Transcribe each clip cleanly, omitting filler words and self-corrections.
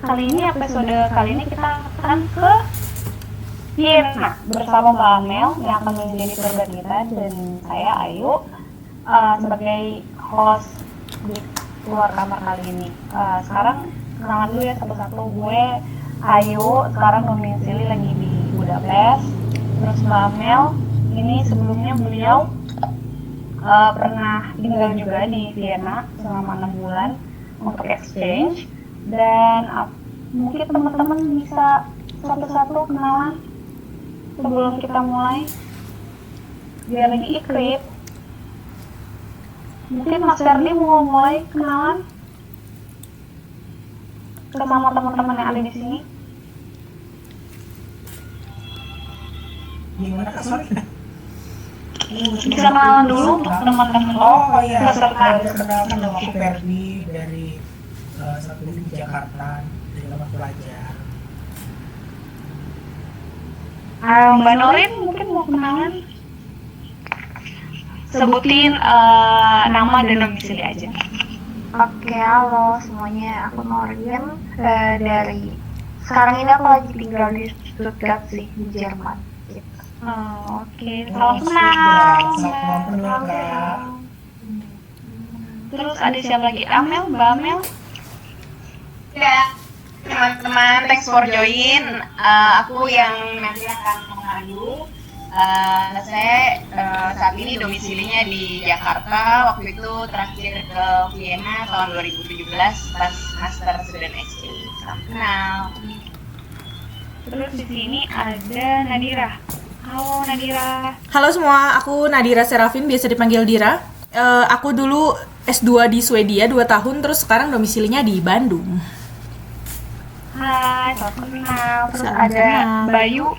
kali ini kita akan ke Vienna bersama Mbak Amel yang akan menjadi tour guide kita dan saya Ayu sebagai host di keluar kamar kali ini. Sekarang kenalan dulu ya satu-satu. Gue Ayu, sekarang domisili lagi di Budapest. Terus Mbak Amel ini sebelumnya beliau pernah tinggal juga di Vienna selama 6 bulan untuk exchange. Dan mungkin teman-teman bisa satu-satu kenalan sebelum kita mulai biar lebih ikrip. Mungkin Mas Ferdi mau mulai kenalan sama teman-teman yang ada di sini. Gimana Kak, sorry? Bisa kenalan dulu untuk teman-teman. Oh iya, peserta. kenalkan nama aku Ferdi dari satu di Jakarta, dari tempat pelajar. Mbak Norin mungkin mau kenalan. Sebutin nama dan domisili aja. Oke, halo semuanya, aku Norin dari sekarang ini aku lagi tinggal di Stuttgart sih, di Jerman gitu. Oke, salam kenal. Salam kenal Kak. Terus ada siapa lagi? Amel, Mbak Amel. Ya, teman-teman, thanks for join. Aku yang nanti akan mengadu. Saya saat ini domisilinya di Jakarta. Waktu itu terakhir ke Vienna tahun 2017 pas Master Student Exchange. Salam kenal. Terus di sini ada Nadira. Halo Nadira. Halo semua, aku Nadira Serafin, biasa dipanggil Dira. Aku dulu S2 di Swedia 2 tahun, terus sekarang domisilinya di Bandung. Hai, salam kenal. Terus Salam ada kenal. Bayu.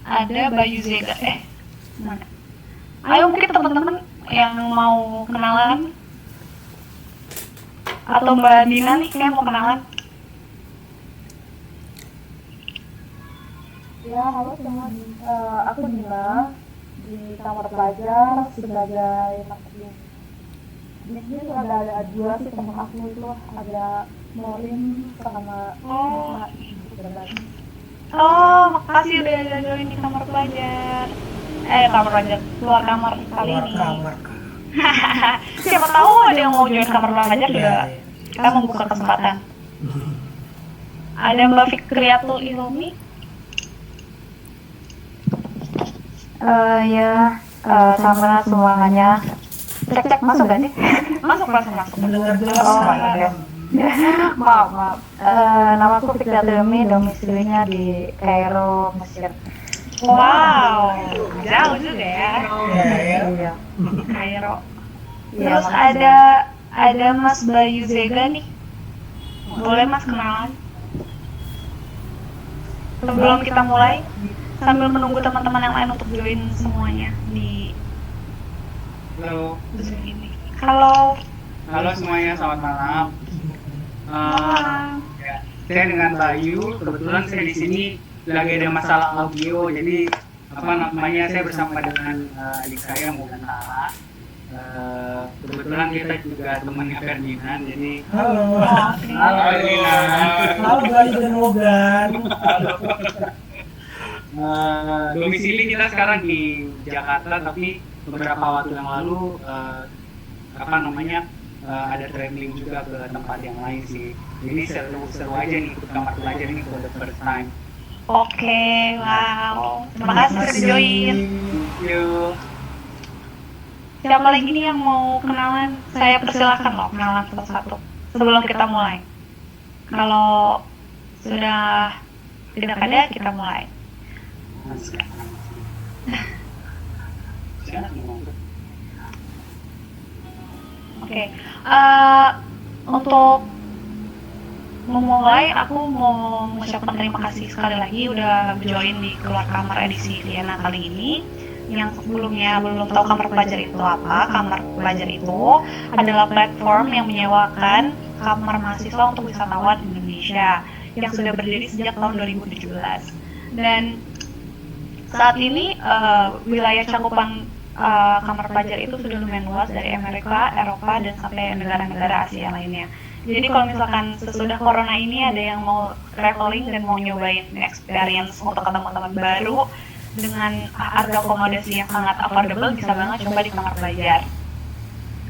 Ada Bayu Zega. Mana? Ayo mungkin teman-teman yang mau kenalan. Atau Mbak Dina nih kayak mau kenalan. Ya, halo semua. Aku Dina di kamar pelajar sebagai marketing. Di sini ada dua sih teman aku itu, ada Norin sama Nina. Oh, makasih udah join di kamar pelajar. Kamar pelajar, keluar kamar kali Keluar ini. kamar Kak. Siapa tahu ada yang mau join kamar pelajar juga. Kita membuka kesempatan. Ada Mbak Fikriatul Ilmi. Sama semuanya. Cek masuk gak sih? Masuk. Mendengar jelas Oh, Kak. iya. maaf. Nama aku Fikri Atilmi, domisilinya di Kairo, Mesir. Wow, jauh juga ya. Ya. Iya. Kairo. Iya, Terus makasih. ada Mas Bayu Zega nih. Boleh Mas kenalan? Sebelum kita mulai, sambil menunggu teman-teman yang lain untuk join semuanya di Halo, Zoom ini. Halo. halo semuanya, selamat malam. Ya, saya dengan Bayu, kebetulan saya di sini lagi ada masalah audio, jadi saya bersama dengan adik saya Mogantara. Kebetulan kita juga temannya Ferdinand, jadi Halo. halo Ferdinand. Halo Bayu dan Mogan. Domisili kita sekarang di Jakarta, tapi beberapa waktu yang lalu ada traveling juga ke tempat yang lain sih. Jadi seru aja nih ikut kamar pelajar ini for the first time. Oke, wow. Terima kasih sudah join. Thank you. Siapa lagi nih yang mau kenalan? Saya persilahkan loh kenalan satu-satu sebelum kita mulai. Kalau sudah tidak ada, kita mulai. Oke, untuk memulai aku mau mengucapkan terima kasih sekali lagi udah join di Keluar Kamar edisi Vienna kali ini. Yang sebelumnya belum tahu kamar pelajar itu apa, kamar pelajar itu adalah platform yang menyewakan kamar mahasiswa untuk wisatawan Indonesia yang sudah berdiri sejak tahun 2017. Dan saat ini wilayah cakupan kamar pelajar itu sudah lumayan luas dari Amerika, Eropa, dan sampai negara-negara Asia lainnya. Jadi kalau misalkan sesudah corona ini ada yang mau traveling dan mau nyobain experience untuk ketemu teman baru dengan harga akomodasi yang sangat affordable, bisa banget coba di kamar pelajar.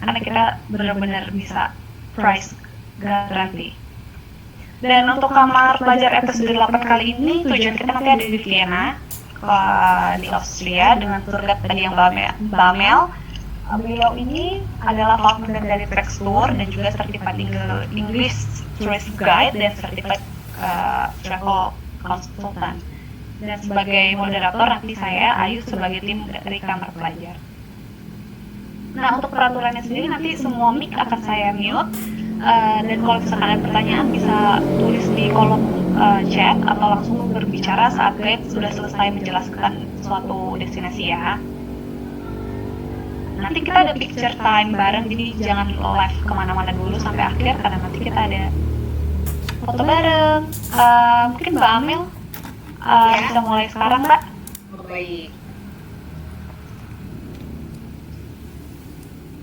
Karena kita benar-benar bisa price garanti. Dan untuk kamar pelajar episode 8 kali ini, tujuan kita nanti ada di Vienna, di Austria, dengan tour guide tadi yang Bamel. Beliau ini adalah founder dari Trax Tour dan juga certified English Tourist Guide dan certified travel consultant. Dan sebagai moderator nanti saya Ayu sebagai tim dari kamar pelajar. Nah, untuk peraturannya sendiri nanti semua mic akan saya mute, dan kalau misalkan ada pertanyaan bisa tulis di kolom chat atau langsung berbicara saat guide sudah selesai menjelaskan suatu destinasi ya. Nanti kita ada picture time bareng, jadi jangan live kemana-mana dulu sampai akhir karena nanti kita ada foto bareng. Mungkin Mbak Amel bisa mulai sekarang, Mbak. Baik.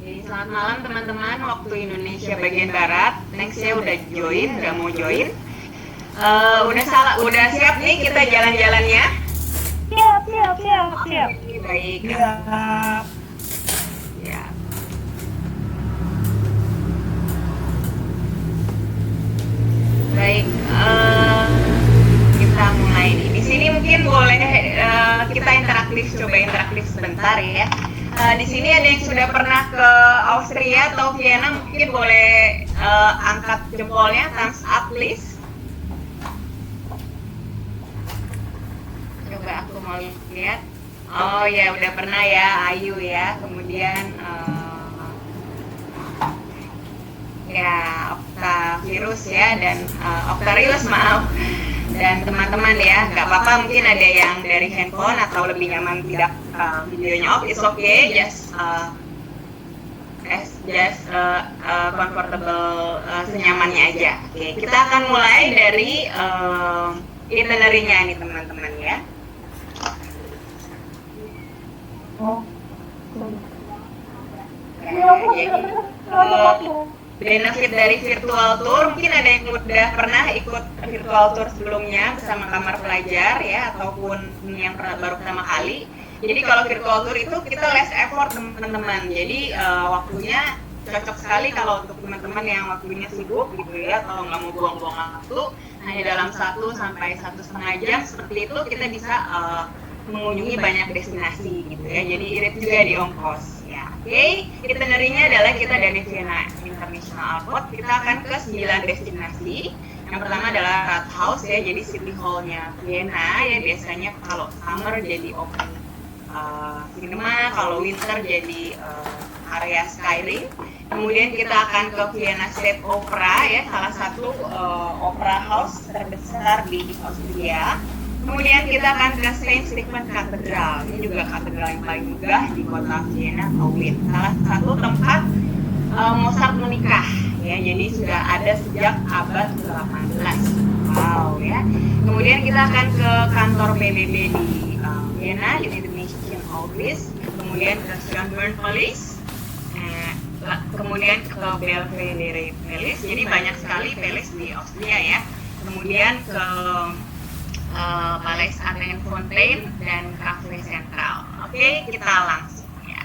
Jadi selamat malam teman-teman waktu Indonesia bagian barat. Next saya udah mau join. Udah siap nih kita jalan-jalannya? Siap. Baik. Iya. Ya. Baik. Kita mulai nih. Di sini mungkin boleh kita coba interaktif sebentar ya. Di sini ada yang sudah pernah ke Austria atau Vienna, mungkin boleh angkat jempolnya, thumbs up please. Coba aku mau lihat. Oh ya, udah pernah ya, Ayu ya. Kemudian ya Octavirus ya, dan Octarius maaf. Dan teman-teman ya, nggak apa-apa, mungkin ada yang dari handphone atau lebih nyaman tidak videonya off, it's okay, just comfortable, senyamannya aja. Oke, kita akan mulai dari itinerary-nya nih teman-teman ya. Benefit dari virtual tour, mungkin ada yang udah pernah ikut virtual tour sebelumnya bersama kamar pelajar ya, ataupun yang baru pertama kali. Jadi kalau virtual tour itu kita less effort teman-teman, jadi waktunya cocok sekali kalau untuk teman-teman yang waktunya sibuk gitu ya, atau nggak mau buang-buang waktu, hanya dalam 1 sampai 1,5 jam seperti itu kita bisa mengunjungi banyak destinasi gitu ya, jadi irit juga di ongkos ya. Oke, itinerary-nya adalah kita dari Vienna International Airport, kita akan ke 9 destinasi. Yang pertama adalah Rathaus ya, jadi city hall-nya Vienna ya, biasanya kalau summer jadi open cinema, kalau winter jadi area Skyring. Kemudian kita akan ke Vienna State Opera ya, salah satu opera house terbesar di Austria. Kemudian kita akan ke Saint Stephen Cathedral, ini juga katedral yang paling megah di kota Vienna atau Wien. Salah satu tempat Mozart menikah ya, jadi sudah ada sejak abad ke-18. Wow ya. Kemudian kita akan ke kantor PBB di Vienna, United Nations Office. Kemudian ke Schönbrunn Palace. Kemudian ke Belvedere Palace. Jadi banyak sekali palace di Austria ya. Kemudian ke Palais Athen Fontaine dan Cafe Central. Oke, kita langsung ya.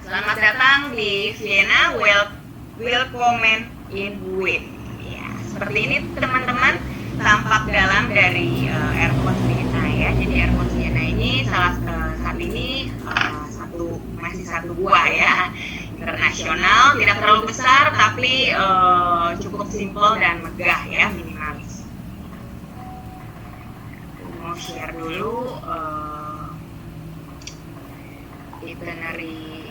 Selamat datang di Vienna, welcome in Wien. Ya, seperti ini teman-teman tampak dalam dari airport Vienna ya. Jadi airport Vienna ini saat ini masih satu buah ya. Internasional, tidak terlalu besar tapi cukup simple dan megah ya, minimalis. Mau share dulu itinerary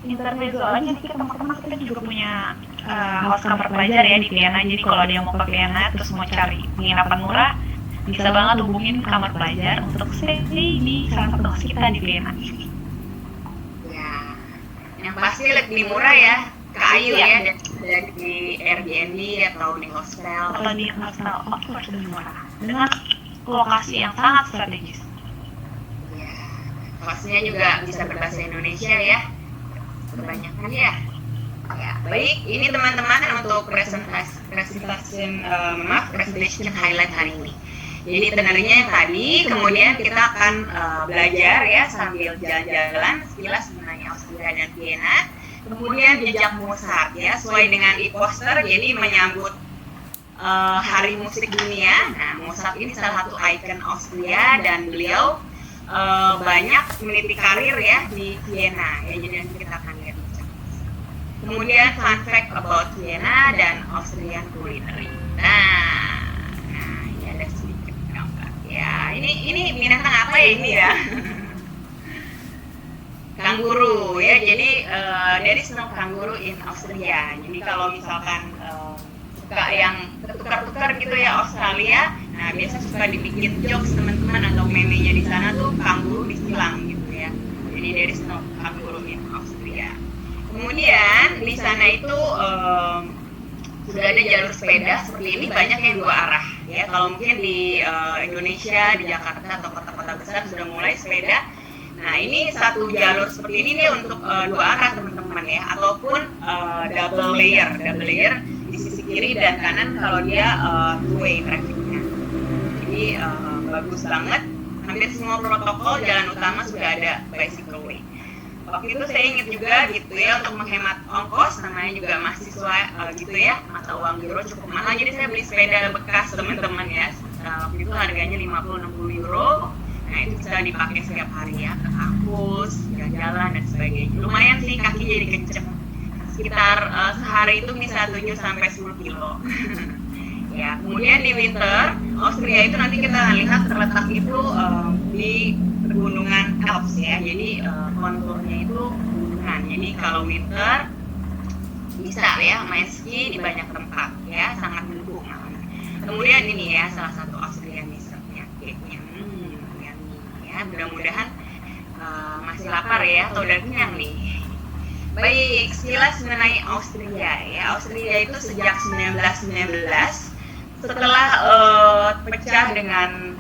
Intermezzo aja sedikit teman-teman, kita juga punya house kamar pelajar ya di Vienna. Jadi kalau ada yang mau ke Vienna terus mau cari penginapan murah, bisa banget hubungin kamar pelajar untuk stay di salah satu house kita di Vienna. Ya, yang pasti lebih murah ya, ke Ayu ya, dari di Airbnb atau di hostel. Kalau di hostel, of course lebih murah. dengan lokasi yang sangat strategis. Ya, hostnya juga bisa berbahasa Indonesia ya, kebanyakan ya. Ya, baik, ini teman-teman untuk presentation highlight hari ini. Jadi itinerary-nya yang tadi, kemudian kita akan belajar ya sambil jalan-jalan sekilas mengenai Austria dan Vienna. Kemudian jejak Mozart ya, sesuai dengan e-poster, jadi menyambut Hari Musik Dunia. Nah, Mozart ini salah satu ikon Austria dan beliau banyak meniti karir ya di Vienna. Ya, jadi nanti kita akan lihat jejak Mozart. Kemudian fun fact about Vienna dan Austrian culinary. Nah, ini ada sedikit gambar. Ya, ini binatang apa ya ini ya? Kanguru ya, jadi there is no kangaroo in Austria. Jadi kalau misalkan suka yang tukar-tukar gitu ya Australia, nah biasa suka dibikin jokes teman-teman atau meme-nya di sana tuh kanguru disilang gitu ya. Jadi there is no kangaroo in Austria. Kemudian di sana itu sudah ada jalur sepeda seperti ini, banyak yang dua arah ya. Kalau mungkin di Indonesia, di Jakarta atau kota-kota besar sudah mulai sepeda. Nah, ini satu jalur seperti ini nih untuk dua arah teman-teman ya, ataupun double layer di sisi kiri dan kanan kalau dia two-way trafficnya. Jadi bagus banget. Hampir semua protokol jalan utama sudah ada bicycle way. Waktu itu saya ingat juga gitu ya, untuk menghemat ongkos, namanya juga mahasiswa gitu ya, mata uang euro cukup mahal. Jadi saya beli sepeda bekas teman-teman ya. Waktu itu harganya 50-60 euro. Nah, itu bisa dipakai setiap hari ya, ke kampus, jalan-jalan dan sebagainya. Lumayan sih, kaki jadi kenceng. Sekitar sehari itu bisa 7-10 kilo. Ya, kemudian di winter, Austria itu nanti kita lihat terletak itu di pegunungan Alps ya. Jadi konturnya itu pegunungan. Jadi kalau winter bisa ya main ski di banyak tempat ya, sangat mendukung namanya. Kemudian ini ya salah satu Austrian dessert ya, cake-nya. Ya, mudah-mudahan masih lapar ya atau udah kenyang nih. Baik, sekilas mengenai Austria ya. Austria itu sejak 1919 setelah pecah dengan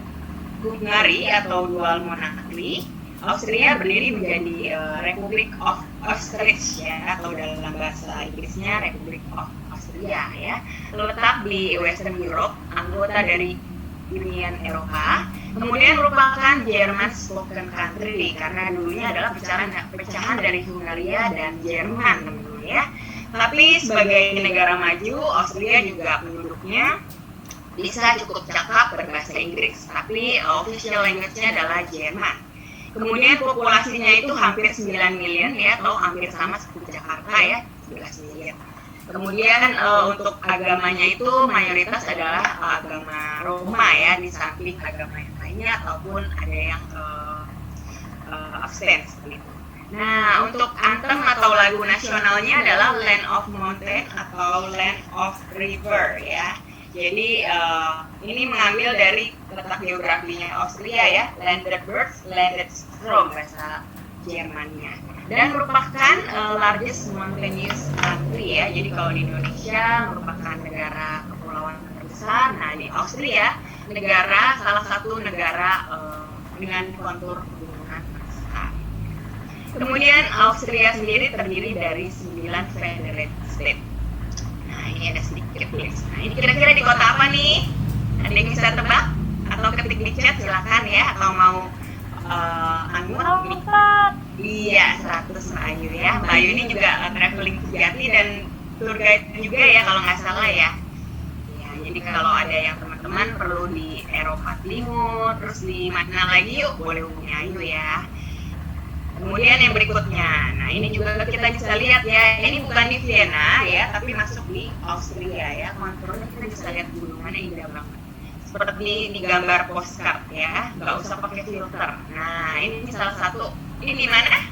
Hungary atau dual monarki, Austria berdiri menjadi Republic of Austriche ya, atau dalam bahasa Inggrisnya Republic of Austria ya. Terletak di Western Europe, anggota dari Union Eropa. Kemudian merupakan German spoken country karena dulunya adalah pecahan dari Hungaria dan Jerman dulu ya. Tapi sebagai negara maju, Austria juga penduduknya bisa cukup cakap berbahasa Inggris, tapi official language-nya adalah Jerman. Kemudian populasinya itu hampir 9 million ya, atau hampir sama seperti Jakarta ya, 11 million. Kemudian untuk agamanya itu mayoritas adalah agama Roma ya, di samping agama yang lainnya ataupun ada yang abstain seperti itu. Nah, untuk anthem atau lagu nasionalnya adalah Land of Mountain atau Land of River ya. Jadi ini mengambil dari letak geografinya Austria ya, landed birds, landed strong bahasa Jermannya. Dan merupakan largest mountainous country ya. Jadi kalau di Indonesia merupakan negara kepulauan terbesar, nah di Austria salah satu negara dengan kontur pegunungan terbesar. Kemudian Austria sendiri terdiri dari 9 federated state. Nah ini ada sedikit list. Nah ini kira-kira di kota apa nih? Ada yang bisa tebak? Atau ketik di chat silakan ya, atau mau Anggun? Iya, 100 Ayu ya. Mbak Ayu ini juga traveling sejati dan tour guide juga ya kalau nggak salah ya. Ya, jadi kalau ada yang teman-teman perlu di Eropa Timur, terus di mana lagi yuk boleh hubungi Ayu ya. Kemudian yang berikutnya, nah ini juga kita bisa lihat ya, ini bukan di Vienna ya, tapi masuk di Austria ya. Konturnya kita bisa lihat gunungannya indah banget. Seperti di gambar postcard ya, nggak usah pakai filter. Nah ini salah satu, ini di mana?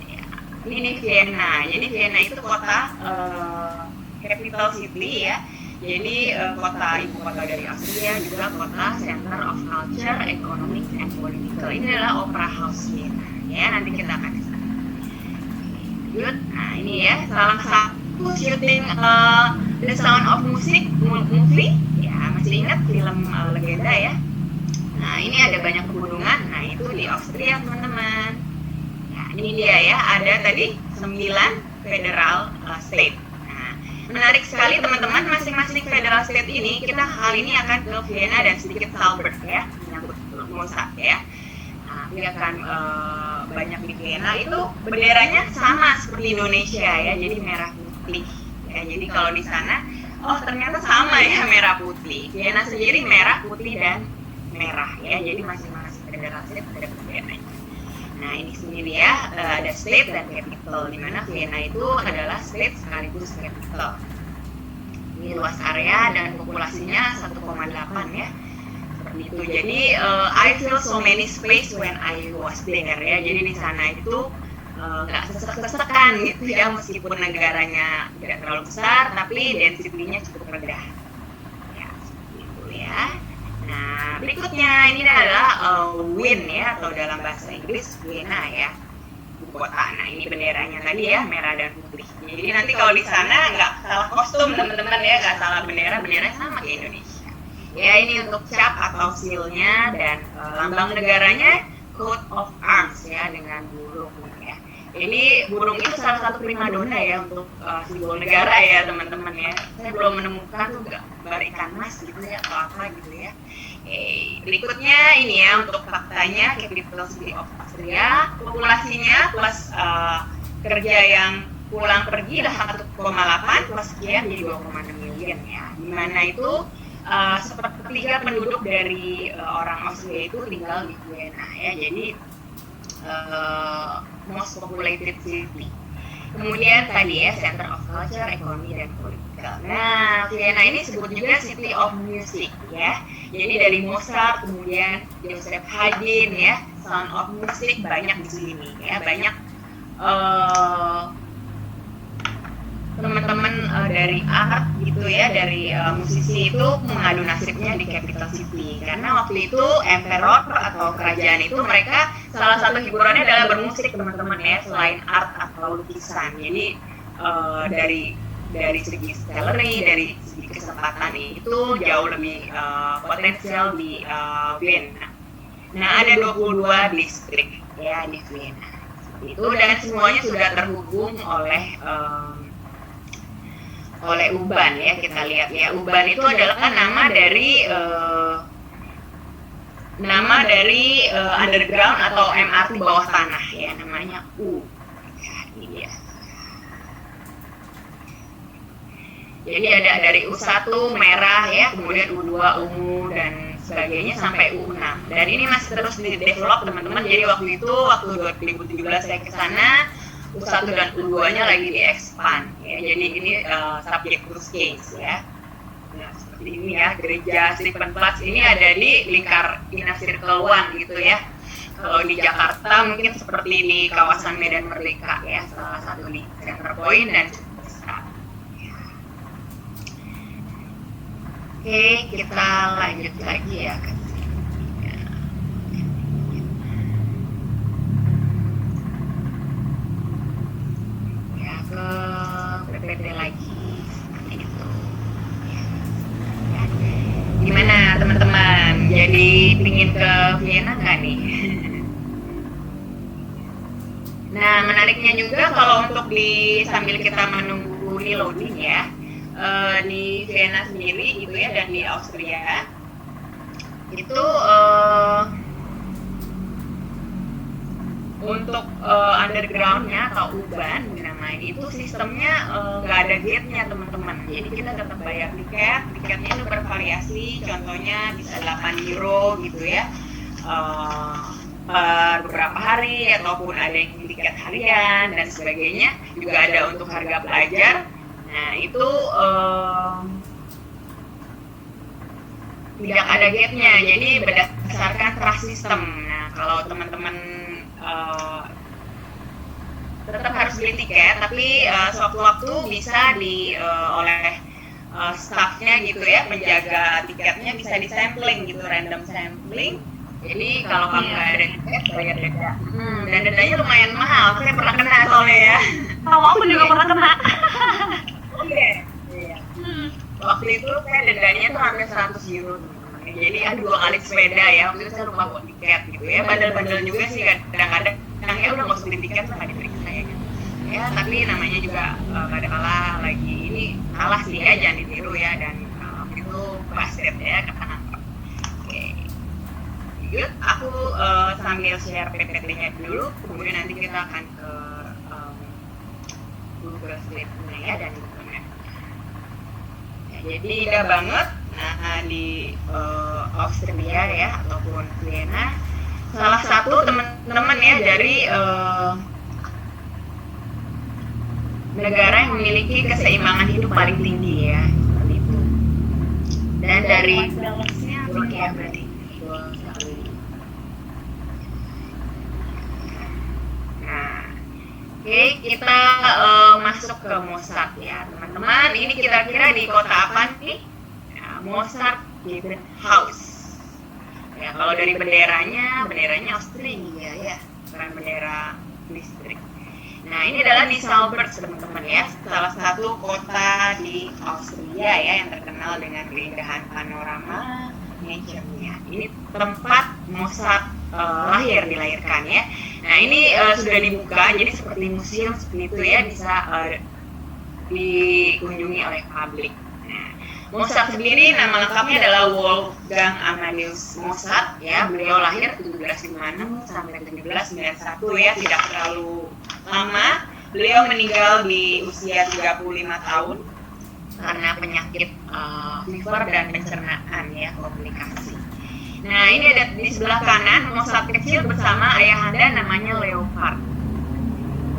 Ya, ini Vienna. Jadi Vienna itu kota capital city ya. Jadi kota ibu kota dari Austria, juga kota center of culture, economic, and political. Ini adalah opera house Vienna ya. Nanti kita akan ke sana. Good. Nah ini ya salah satu syuting The Sound of Music movie ya. masih ingat film Legenda ya? Nah, ini ada banyak pegunungan. Nah, itu di Austria, teman-teman. Nah, ini dia ya, ada tadi 9 federal state. Nah, menarik sekali teman-teman, masing-masing federal state ini kita kali ini akan ke Vienna dan sedikit Salzburg ya, menyambut Mozart ya. Nah, dia akan banyak di Vienna itu benderanya sama seperti Indonesia ya, jadi merah putih. Ya, jadi kalau di sana, oh ternyata sama ya merah putih. Vienna sendiri merah putih dan merah ya, jadi masing-masing federal state ada benderanya. Nah ini sendiri ya, ada state dan capital, di mana Vienna itu adalah state sekaligus capital. Ini luas area dan populasinya 1,8 ya, seperti itu. Jadi I feel so many space when I was there ya. Jadi di sana itu nggak sesek-sesekan gitu ya, meskipun negaranya tidak terlalu besar, tapi density-nya cukup rendah. Ya seperti itu ya. Nah, berikutnya ini adalah Wien ya, atau dalam bahasa Inggris Vienna ya, ibu kota. Nah, ini benderanya tadi ya, merah dan putih. Jadi nanti kalau di sana nggak salah kostum teman-teman ya, nggak salah bendera, benderanya sama kayak Indonesia. Ya, ini untuk cap atau seal-nya, dan lambang negaranya coat of arms ya, dengan burung ya. Ini burung itu salah satu primadona ya untuk simbol negara ya teman-teman ya. Saya belum menemukan tuh gambar ikan mas gitu ya, atau apa gitu ya. Berikutnya ini ya untuk faktanya, capital city of Austria, populasinya plus kerja yang pulang pergi lah 1,8 plus sekian jadi 2,6 miliar ya. Dimana itu sepertiga penduduk dari orang Austria itu tinggal di Vienna ya. Jadi most populated city. Kemudian tadi ya, center of culture, economy, dan political. Nah, Vienna ini disebut juga city of music ya. Jadi dari Mozart, kemudian Joseph Haydn ya, sound of music banyak di sini ya. Banyak teman-teman dari art gitu ya, dari musisi itu mengadu nasibnya di capital city, karena waktu itu emperor atau kerajaan itu mereka salah satu hiburannya adalah bermusik teman-teman ya, selain art atau lukisan. Jadi dari segi salary, dari segi kesempatan itu jauh lebih potensial di Vienna. Nah, ada 22 distrik ya di Vienna itu, dan semuanya sudah terhubung oleh U-Bahn ya. Kita lihat ya, U-Bahn itu adalah nama dari underground atau MRT bawah tanah ya, namanya U. Ya, ini dia. Jadi ada dari U1 merah ya, kemudian U2 ungu dan sebagainya sampai U6. Dan ini masih terus di-develop teman-teman. Jadi waktu 2017 saya ke sana, U1 dan U2-nya lagi di-expand ya. Jadi ini subject to change ya. Nah, seperti ini ya, gereja Stephenplatz ini ada di lingkar Inner Circle 1 gitu ya. Kalau di Jakarta mungkin seperti di kawasan Medan Merdeka ya, salah satu di center point dan cukup besar. Ya. Oke, kita lanjut lagi ya ke sini. Ya, ke PPT lagi seperti itu. Ya. Gimana teman-teman? Jadi pingin ke Vienna nggak nih? Nah, menariknya juga kalau untuk sambil kita menunggu reloading ya, di Vienna sendiri gitu ya, dan di Austria itu untuk undergroundnya atau U-Bahn namanya itu sistemnya nggak ada gate-nya teman-teman. Jadi kita tetap bayar tiket, tiketnya itu bervariasi, contohnya bisa 8 euro gitu ya, per beberapa hari, ataupun ada yang tiket harian dan sebagainya. Juga ada untuk harga pelajar. Nah itu tidak ada gate-nya, jadi berdasarkan trust system. Nah kalau teman-teman tetap harus beli tiket, tapi sewaktu-waktu bisa oleh staffnya gitu ya, penjaga tiketnya bisa disampling gitu, random sampling. Jadi kalau kamu nggak ada tiket, bayar denda. Dan dendanya lumayan mahal, saya pernah kena soalnya ya. Kalau aku juga pernah kena. Oke. Iya. waktu itu kayak dendanya tuh hampir 100 euro teman-teman. Jadi ada 2 kali sepeda ya, waktu itu saya lupa buat tiket gitu ya, bandel-bandel juga sih kadang-kadang ya udah nggak usah beli tiket sama diperiksa ya kan. Ya tapi namanya juga pada kalah lagi ini kalah sih ya, jangan ditiru ya, dan itu basket ya kata nangkep. Oke. Good, aku sambil share PPT-nya dulu, kemudian nanti kita akan ke Google Slide-nya ya dan dokumen. Ya, jadi indah banget. Nah di Austria ya ataupun Vienna, salah satu teman-teman ya dari negara yang memiliki keseimbangan hidup paling tinggi ya, seperti itu. Dan dari oke ya berarti. Nah, oke kita masuk ke Mozart ya teman-teman. Ini kira-kira di kota apa nih? Ya, Mozart Given House. Ya kalau dari benderanya Austria ya, bukan bendera listrik. Nah ini adalah di Salzburg teman-teman ya, salah satu kota di Austria ya yang terkenal dengan keindahan panorama nature-nya. Ini tempat Mozart dilahirkan ya. Nah ini sudah dibuka, jadi seperti museum seperti itu ya, bisa dikunjungi oleh publik. Nah, Mozart sendiri nama lengkapnya adalah Wolfgang Amadeus Mozart ya. Beliau lahir 1756 sampai 1791 ya, tidak terlalu lama. Beliau meninggal di usia 35 tahun karena penyakit liver dan pencernaan ya, komplikasi. Nah ini ada di sebelah kanan Mozart kecil bersama ayahanda namanya Leopard.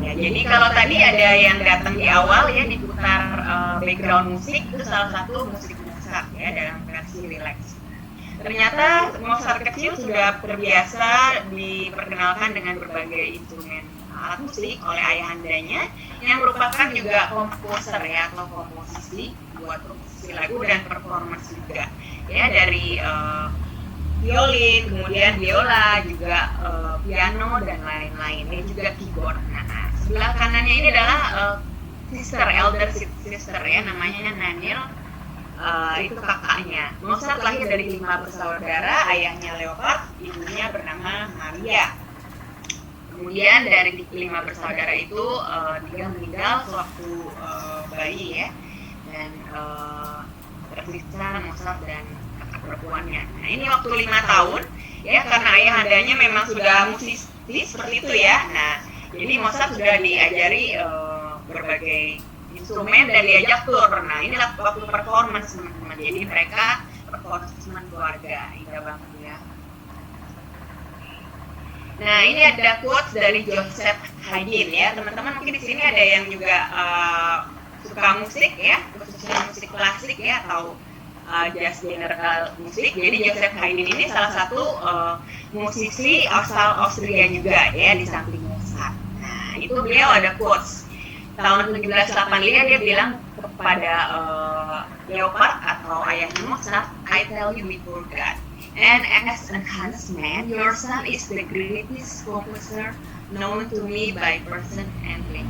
Ya, jadi kalau tadi ada yang datang di awal ya diputar background musik, itu salah satu musik Mozart ya dalam versi relax. Ternyata Mozart kecil sudah terbiasa diperkenalkan dengan berbagai instrumen alat musik oleh ayahandanya yang merupakan juga komposer ya atau komposisi buat komposisi lagu dan performance juga ya, dari violin, kemudian biola, juga piano dan lain-lain, dan juga keyboard. Nah, sebelah kanannya ini adalah elder sister ya, namanya Nanil. Itu kakaknya. Mozart lahir dari 5 bersaudara, ayahnya Leopard, ibunya bernama Maria. Kemudian dari 5 bersaudara itu 3 meninggal sewaktu bayi ya, dan tersisa Mozart dan perempuannya. Nah ini waktu 5 tahun ya, karena ayahandanya memang sudah musisi seperti itu ya. Nah jadi Mozart sudah diajari berbagai instrumen dan diajak tur. Nah inilah waktu performance teman-teman. Jadi mereka performance keluarga, indah banget ya. Nah ini ada quotes dari Joseph Haydn ya teman-teman. Mungkin di sini ada yang juga suka musik ya, khususnya musik klasik ya atau jazz general musik. Jadi Joseph Haydn ini salah satu musisi asal Austria juga ya, di samping Mozart. Nah itu beliau ada quotes tahun 1785, dia bilang kepada Leopard atau ayahnya Mozart, I tell you before God, and as an honest man, your son is the greatest composer known to me by person and place,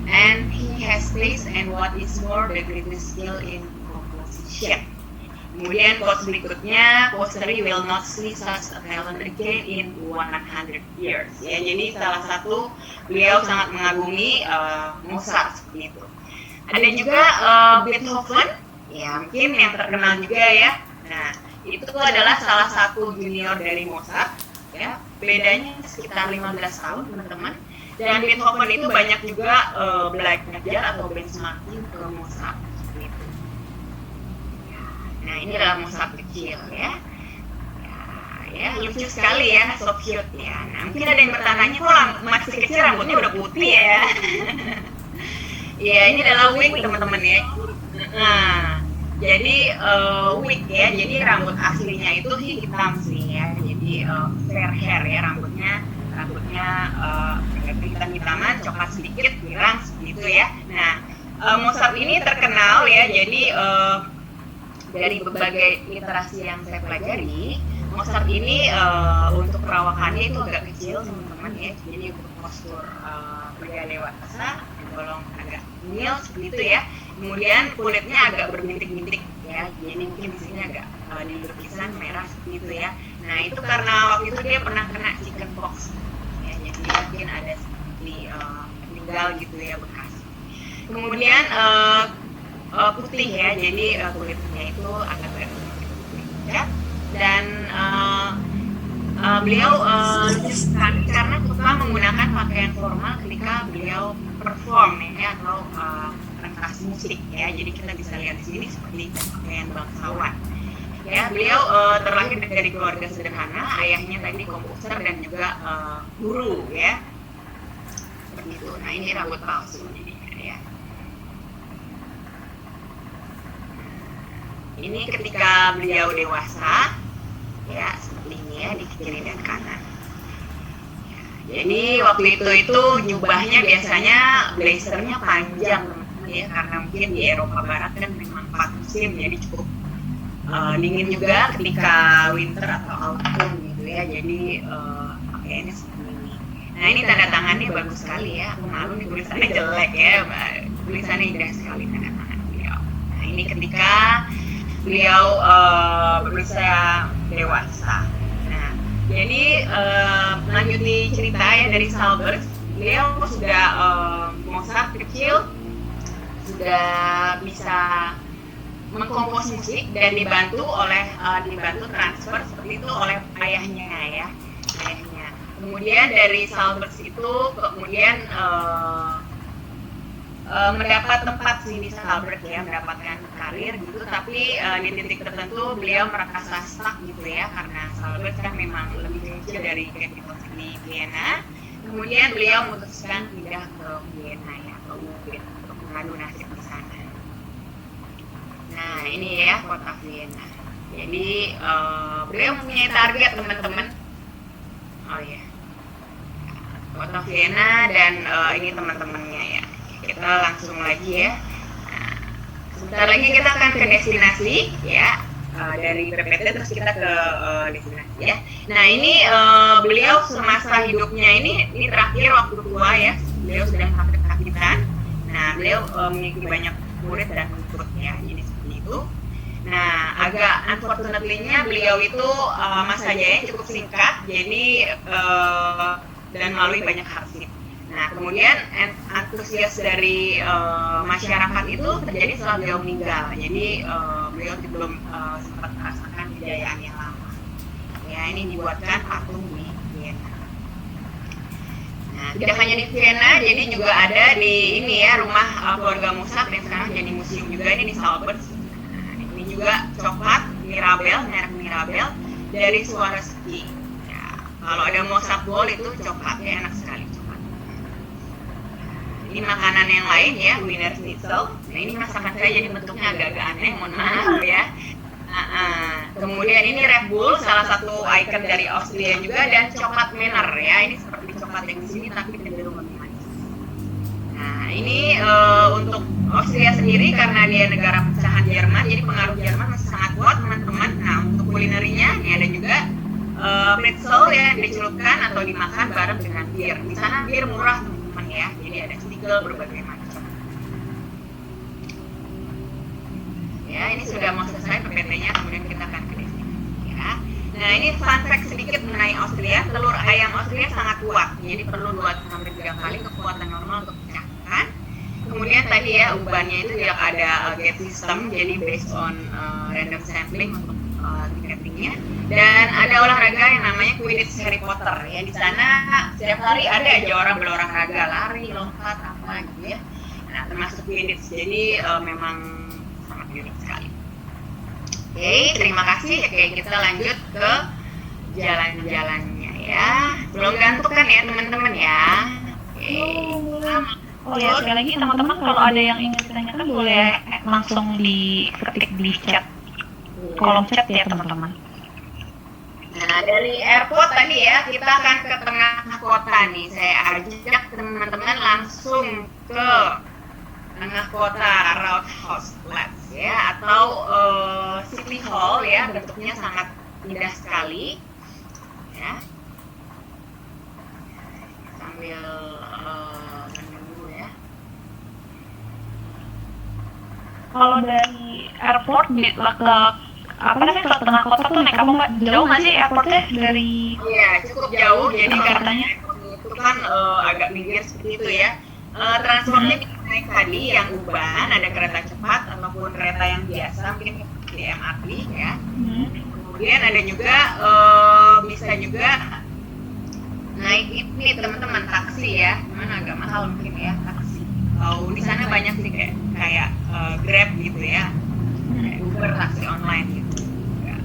and he has taste and what is more the greatest skill in composition. Kemudian quotes berikutnya, posterity will not see such a talent again in 100 years. Ya, jadi salah satu beliau sangat mengagumi Mozart seperti itu. Ada juga Beethoven, ya mungkin yang terkenal juga ya. Nah, itu adalah salah satu junior dari Mozart. Ya, bedanya sekitar 15 tahun teman-teman. Dan Beethoven itu banyak juga belajar atau benchmarking ke Mozart. Nah ini adalah Mozart kecil ya. Ya lucu sekali ya, so cute ya. Nah mungkin ada yang bertanya, kok masih kecil rambutnya udah putih ya. Ya ini adalah wig teman-teman ya. Nah jadi wig ya, jadi rambut aslinya itu hitam sih ya. Jadi fair hair ya, rambutnya hitam-hitaman, coklat sedikit, pirang seperti itu ya. Nah Mozart ini terkenal ya, jadi dari berbagai literasi yang saya pelajari, Mozart ini untuk perawakannya itu agak kecil teman-teman ya, jadi untuk postur pria dewasa tergolong agak mungil seperti itu ya. Kemudian kulitnya agak berbintik-bintik ya, jadi mungkin di sini agak di lukisan merah seperti itu ya. Nah itu karena waktu itu dia pernah kena chicken pox ya, jadi mungkin ada seperti meninggal gitu ya bekas. Kemudian putih ya, jadi kulitnya itu agak putih ya. Dan beliau karena suka menggunakan pakaian formal ketika beliau perform ya, atau pentas musik ya. Jadi kita bisa lihat di sini seperti pakaian bangsawan. Ya, beliau terlahir dari keluarga sederhana, ayahnya tadi komposer dan juga guru ya. Seperti itu. Nah, ini rambut palsu jadinya ya. Ini ketika beliau dewasa ya, seperti ini ya, di kiri dan kanan. Ya, jadi waktu itu jubahnya biasanya blazernya panjang ya, karena mungkin di Eropa Barat kan memang 4 musim, jadi cukup dingin juga ketika winter atau autumn gitu ya, jadi pakaiannya seperti ini. Nah ini tanda tangannya bagus sekali ya, aku malu nih tulisannya jelek ya, tulisannya indah sekali tanda tangan beliau. Nah ini ketika beliau berusia dewasa. Nah jadi lanjuti cerita ya dari Salzburg, beliau sudah Mozart kecil sudah bisa mengkompos musik dan dibantu transfer seperti itu oleh ayahnya ya, ayahnya. Kemudian dari Salzburg itu kemudian mendapat tempat di Salzburg ya, mendapatkan karir gitu, tapi di titik tertentu beliau merasa stuck gitu ya, karena Salzburg kan memang lebih kecil dari capital di Vienna. Kemudian beliau memutuskan pindah ke Vienna ya, ke Munich untuk mengadu nasib di sana. Nah ini ya kota Vienna. Jadi beliau mempunyai target teman-teman. Oh ya, kota Vienna dan ini teman-temannya ya. Kita langsung lagi ya. Nah, sebentar lagi kita akan ke destinasi ya. Dari PPT terus kita ke destinasi ya. Nah ini beliau semasa hidupnya ini terakhir waktu tua ya. Beliau sedang sakit sakitan. Nah beliau memiliki banyak murid dan pengikut ya. Jadi seperti itu. Nah agak unfortunately-nya beliau itu masa jayanya cukup singkat. Jadi dan melalui banyak hardship. Nah kemudian antusias dari masyarakat itu terjadi setelah beliau meninggal. Jadi beliau belum sempat merasakan kejayaan yang lama. Ya ini dibuatkan patung di Vienna. Nah tidak hanya di Vienna, jadi juga ada di ini ya rumah keluarga Mozart yang sekarang jadi museum juga, ini di Salzburg. Nah, ini juga coklat Mirabelle, merek Mirabelle dari Swarovski. Ya, kalau ada Mozart Ball itu coklatnya enak sekali. Ini makanan yang lain ya, Wiener Schnitzel. Nah ini masakan saya jadi bentuknya agak-agak aneh, mohon maaf ya. Kemudian ini Red Bull, salah satu ikon dari Austria juga, dan coklat Menor ya. Ini seperti coklat yang di sini tapi cenderung lebih manis. Nah ini untuk Austria sendiri karena dia negara pecahan Jerman, jadi pengaruh Jerman masih sangat kuat teman-teman. Nah untuk kulinerinya ini ada juga pretzel ya, dicelupkan atau dimakan bareng dengan bir. Di sana bir murah teman-teman ya, jadi ada berbagai macam. Ya, ini sudah mau selesai PPT-nya, kemudian kita akan ke destinasi ya. Nah, ini fun fact sedikit mengenai Austria. Telur ayam Austria sangat kuat, jadi perlu 2-3 kali kekuatan normal untuk pecahkan. Kemudian tadi ya, ubannya itu tidak ada gate system, jadi based on random sampling untuk ticketingnya. Dan ada olahraga yang namanya Quidditch Harry Potter ya. Di sana setiap hari ada aja orang berolahraga, lari, lompat, apa gitu ya. Nah termasuk Quidditch, jadi memang sangat unik sekali. Oke, terima kasih. Oke, kita lanjut ke jalan-jalannya ya. Belum gantuk kan ya teman-teman ya. Oke. Oh ya, sekali lagi teman-teman kalau ada yang ingin ditanyakan boleh langsung diketik di chat, kolom chat ya teman-teman. Nah dari airport tadi ya, kita akan ke tengah kota nih. Saya ajak teman-teman langsung ke tengah kota Rathausplatz ya, atau City Hall ya, bentuknya sangat indah sekali ya. Sambil menunggu ya. Kalau dari airport ke apa namanya ke tengah kota tuh naik apa mbak? Jauh nggak sih airportnya dari Iya, cukup jauh. Jadi tengah karena kotanya? itu kan agak minggir seperti itu ya. Transportnya bisa naik tadi yang uban, ada kereta cepat ataupun kereta yang biasa, mungkin seperti MRT ya. Kemudian ada juga bisa juga naik ini teman-teman taksi ya, cuman agak mahal mungkin ya taksi. Di sana banyak sih kayak Grab gitu ya, kayak Uber, taksi online gitu. Ya.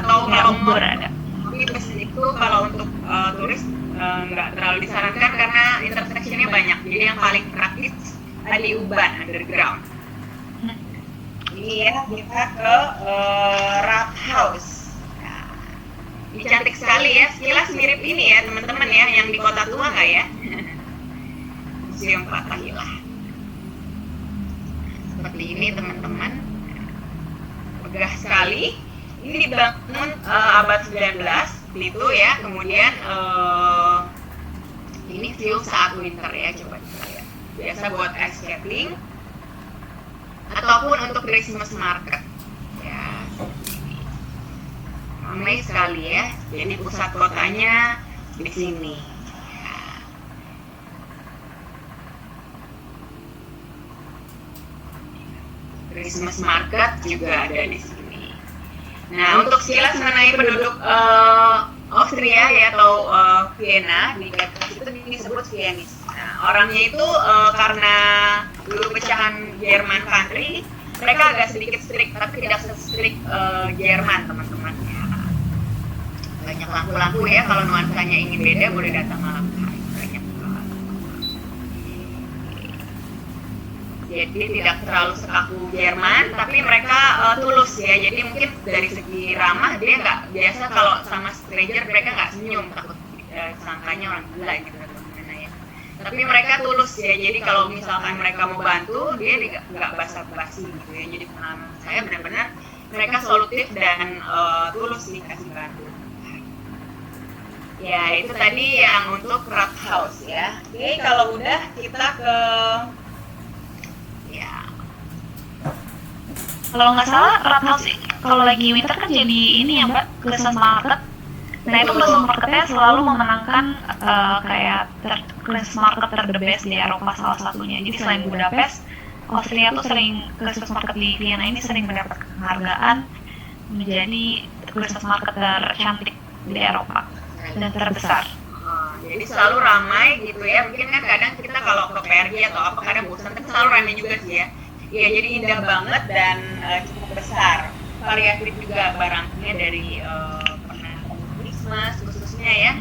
Atau Ya, kalau Uber ada. tapi bus itu kalau untuk turis nggak terlalu disarankan karena intersection-nya banyak. Jadi yang paling praktis ada di Uban underground. Ini ya kita ke Rat House. Nah, ini cantik sekali ya. Sekilas mirip ini ya teman-teman ya, yang di Kota Tua nggak ya? Museum Fathahillah. Seperti ini teman-teman. Megah sekali. Ini dibangun abad 19 itu ya. Kemudian ini view saat winter ya, coba kita lihat. Biasa buat ice skating ataupun untuk Christmas market. Ya, ramai sekali ya. Jadi pusat kotanya di sini. Ya. Christmas market juga ada di sini. Nah, untuk sekilas mengenai penduduk Austria ya atau Vienna di atas itu disebut Viennis. Nah, orangnya itu karena dulu pecahan Jerman country, mereka agak sedikit strict tapi tidak se-strict Jerman teman-teman. Ya. Banyak lampu-lampu ya, kalau nuansanya ingin beda boleh datang malam hari. Banyak jadi tidak terlalu sekaku Jerman, tapi mereka tulus ya. Jadi mungkin dari segi ramah dia nggak biasa kalau sama stranger mereka nggak senyum, takut sangkanya orang gila gitu atau gimana ya. Tapi mereka tulus ya. Jadi kalau misalkan mereka mau bantu dia nggak basa-basi gitu ya. Jadi pengalaman saya benar-benar mereka solutif dan tulus nih kasih bantu. Ya itu tadi yang untuk Rat House ya. Oke, kalau udah kita ke Kalau nggak salah Rat House kalau lagi winter kan jadi ini ya mbak, Christmas market. Nah itu Christmas marketnya selalu memenangkan kayak Christmas market the best di Eropa salah satunya. Jadi selain Budapest, Austria tuh sering Christmas market di Vienna ini sering mendapat penghargaan menjadi Christmas market tercantik di Eropa dan terbesar. Jadi selalu ramai gitu ya. Mungkin kan kadang kita kalau ke PRG atau apa kadang bosan, tapi selalu ramai juga sih ya. Ya jadi indah banget dan cukup besar. Variatif juga barangnya dari pernak Christmas khususnya ya,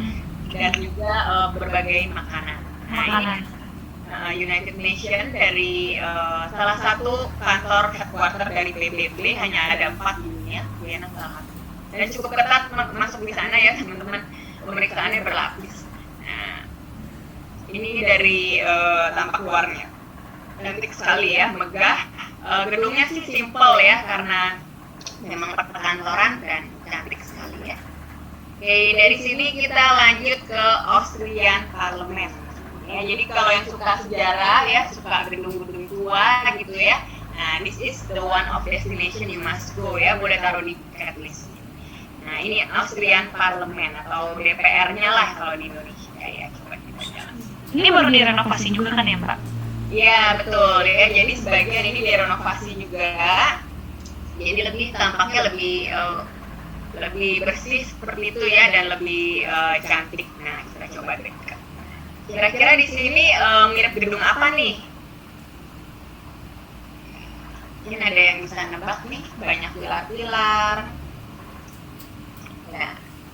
dan juga berbagai makanan. Nah, ini United Nations dari salah satu kantor headquarter dari PBB, hanya ada 4 di dunia, Vienna salah satu. Dan cukup ketat masuk di sana ya teman-teman, pemeriksaannya berlapis. Nah, ini dari tampak luarnya. Cantik sekali ya, megah. Gedungnya sih simple ya karena memang perkantoran dan cantik sekali ya. Oke, dari sini kita lanjut ke Austrian Parliament. Ya, jadi kalau yang suka sejarah ya, suka gedung-gedung tua gitu ya. Nah, this is the one of destination you must go ya, boleh taruh di bucket list. Nah, ini Austrian Parliament atau DPR-nya lah kalau di Indonesia ya. Coba kita jalan. Ini baru direnovasi juga kan ya mbak? Iya betul ya, jadi sebagian ini direnovasi juga, jadi tampaknya lebih bersih seperti itu ya dan lebih cantik. Nah kita coba dekat. Kira-kira di sini mirip gedung apa nih? Mungkin ada yang bisa nebak nih, banyak pilar-pilar. Nah,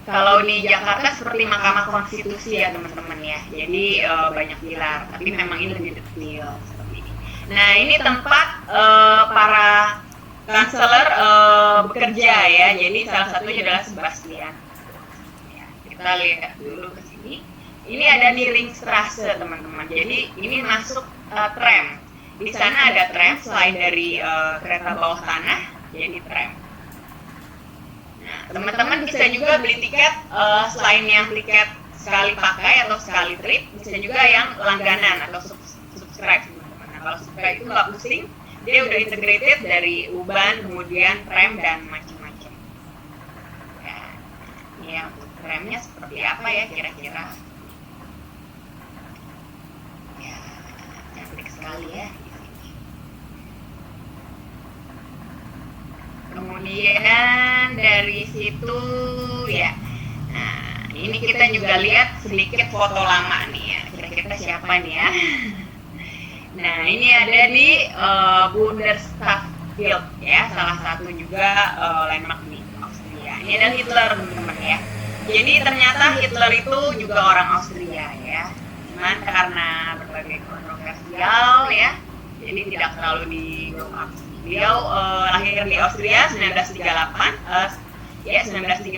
kalau di Jakarta seperti Mahkamah Konstitusi ya teman-teman ya, jadi banyak pilar, tapi memang ini lebih detail seperti ini. Nah ini tempat para kanseler bekerja ya, jadi salah satunya adalah Sebastian. Ya, kita lihat dulu ke sini. Ini ada di Ringstrasse teman-teman, jadi ini masuk tram. Di sana ada tram selain dari kereta bawah tanah, jadi tram. Teman-teman bisa juga beli tiket selain yang tiket sekali pakai atau sekali trip, bisa juga yang langganan atau subscribe teman-teman. Nah, kalau subscribe itu nggak pusing, Dia udah integrated dari uban, kemudian rem dan macam-macam. Ya, ini ya, untuk remnya seperti apa ya kira-kira? Ya, cantik sekali ya. Kemudian dari situ ya, nah ini kita juga lihat sedikit foto lama nih ya, kira-kira siapa nih ya. Nah ini ada di Bundestagbild ya, salah satu juga landmark di Austria. Ini ada Hitler teman-teman ya. Jadi ternyata Hitler itu juga orang Austria ya, cuman karena berbagai kontroversial ya, jadi tidak terlalu di blow up. Beliau lahir di Austria 1938, 1938,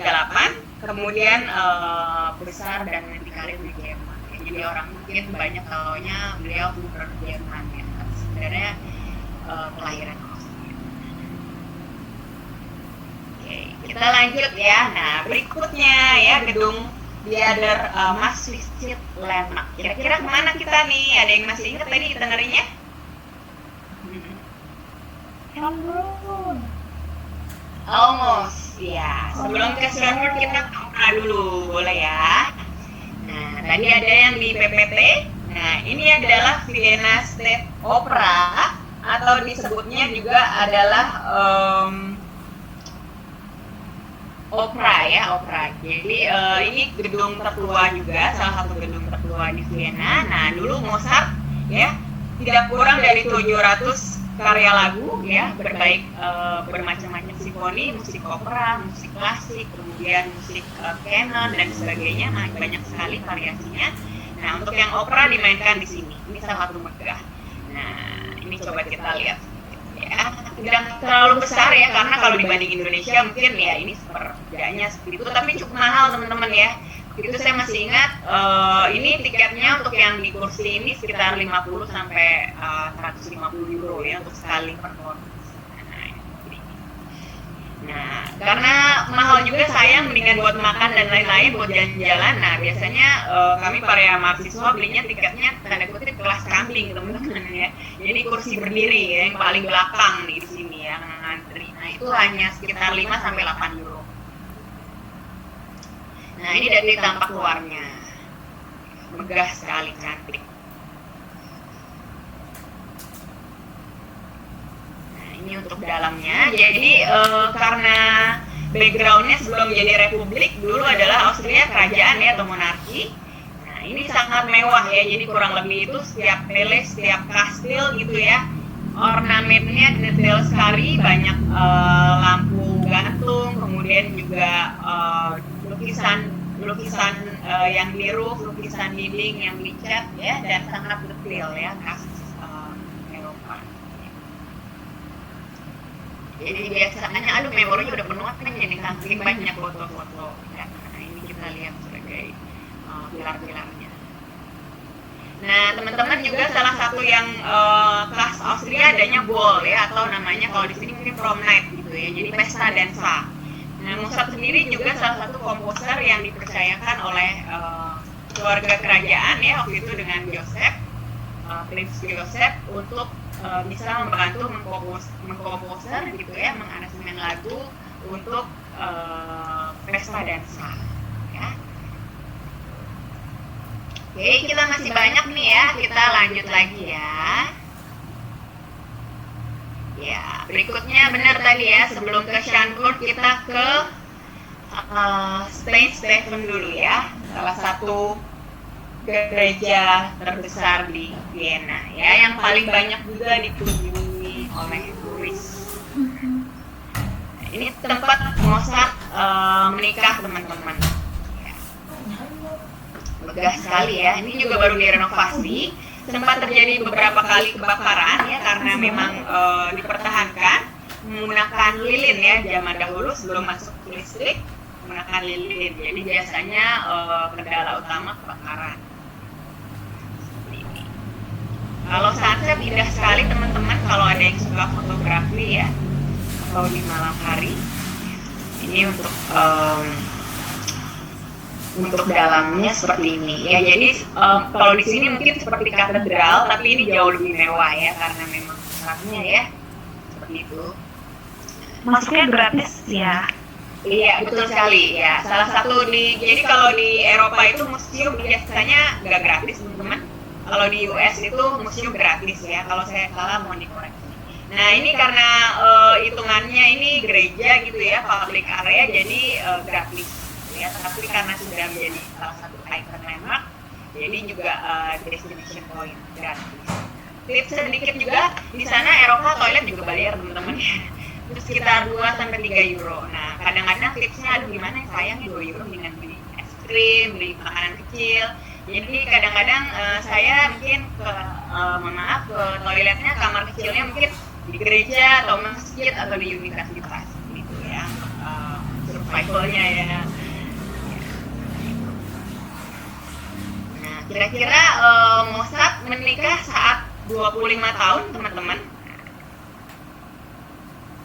kemudian besar dan dikalir di Jerman. Ya, jadi orang mungkin banyak taunya beliau bukan Jerman ya, tapi sebenarnya kelahiran Austria. Oke, kita lanjut ya. Nah berikutnya ya gedung Diader Maastricht Landmark. Kira-kira kemana kita nih? Ada yang masih ingat tadi itinerinya? Almost ya. Sebelum ke Frankfurt kita ke opera dulu, boleh ya. Nah, tadi ada yang di PPT. Nah, ini adalah Vienna State Opera atau disebutnya juga adalah opera ya, opera. Jadi ini gedung tertua juga, salah satu gedung tertua di Vienna. Nah, dulu Mozart ya tidak kurang dari 700 karya lagu ya, berbaik bermacam-macam simfoni, musik opera, musik klasik, kemudian musik canon dan sebagainya, banyak sekali variasinya. Nah untuk yang opera dimainkan di sini, ini salah satu megah. Nah ini coba kita lihat ya, tidak terlalu besar ya, karena kalau dibanding Indonesia mungkin ya ini sepertiganya seperti itu, tapi cukup mahal teman-teman ya. Itu saya masih ingat, ini tiketnya untuk yang di kursi ini sekitar 50 sampai 150 euro ya untuk sekali performance. Nah, karena mahal juga sayang, mendingan buat makan dan lain-lain, buat jalan-jalan. Nah, biasanya kami para mahasiswa belinya tiketnya tanda kutip kelas kambing teman-teman ya. Jadi kursi berdiri ya, yang paling belakang nih di sini ya, ngantri. Nah, itu hanya sekitar 5 sampai 8 euro. Nah ini dari tampak luarnya, megah sekali, cantik. Nah ini untuk dalamnya, jadi karena backgroundnya sebelum jadi republik dulu adalah Austria kerajaan ya atau monarki. Nah ini sangat mewah ya, jadi kurang lebih itu setiap palace, setiap kastil gitu ya, ornamennya detail sekali, banyak lampu gantung, kemudian juga lukisan yang biru, lukisan dinding yang dicat ya, dan sangat detail ya, khas Eropa. Jadi biasanya, aduh memorinya udah penuh kan, jadi saking banyak foto-foto. Ya, nah ini kita lihat sebagai pilar-pilarnya. Nah teman-teman juga salah satu yang khas Austria adanya ball ya, atau namanya kalau di sini mungkin prom night gitu ya, jadi pesta dansa. Nah, Mozart sendiri juga salah satu komposer yang dipercayakan oleh keluarga kerajaan ya waktu itu dengan Joseph, Prince Joseph, untuk bisa membantu mengkomposer gitu ya, mengaransemen lagu untuk pesta dansa. Ya. Oke, kita masih banyak nih ya, kita lanjut lagi ya. Ya, berikutnya benar tadi ya, sebelum ke Frankfurt kita ke Steinstefan dulu ya, salah satu gereja terbesar di Vienna ya, yang paling banyak juga dikunjungi oleh turis. Ini tempat Mozart menikah teman-teman. Ya. Megah sekali ya, ini juga baru direnovasi. Sempat terjadi beberapa kali kebakaran ya, karena memang dipertahankan menggunakan lilin ya, zaman dahulu sebelum masuk listrik menggunakan lilin. Jadi biasanya kendala utama kebakaran. Kalau sunset indah sekali teman-teman, kalau ada yang suka fotografi ya, atau di malam hari. Ini untuk dalamnya seperti ini ya, jadi kalau di sini mungkin seperti katedral, tapi ini jauh lebih mewah ya, karena memang kontraknya ya, seperti itu. Masuknya gratis ya. Iya, betul sekali ya. Salah satu jadi kalau di Eropa itu museum biasanya nggak gratis teman-teman. Kalau di US itu museum gratis ya. Kalau saya salah mohon dikoreksi. Nah ini karena hitungannya ini gereja gitu ya, public area, jadi gratis ya. Tapi karena sudah menjadi salah satu icon landmark, jadi juga destination point gratis. Tips sedikit juga, di sana Eropa toilet juga bayar teman-teman ya. Itu sekitar 2-3 euro. Nah, kadang-kadang tipsnya aduh gimana sayang 2 euro dengan beli es krim, beli makanan kecil. Jadi kadang-kadang saya mungkin mohon maaf ke toiletnya, kamar kecilnya mungkin di gereja atau masjid atau di universitas gitu ya. Survivalnya ya. Nah, kira-kira Mozart menikah saat 25 tahun teman-teman.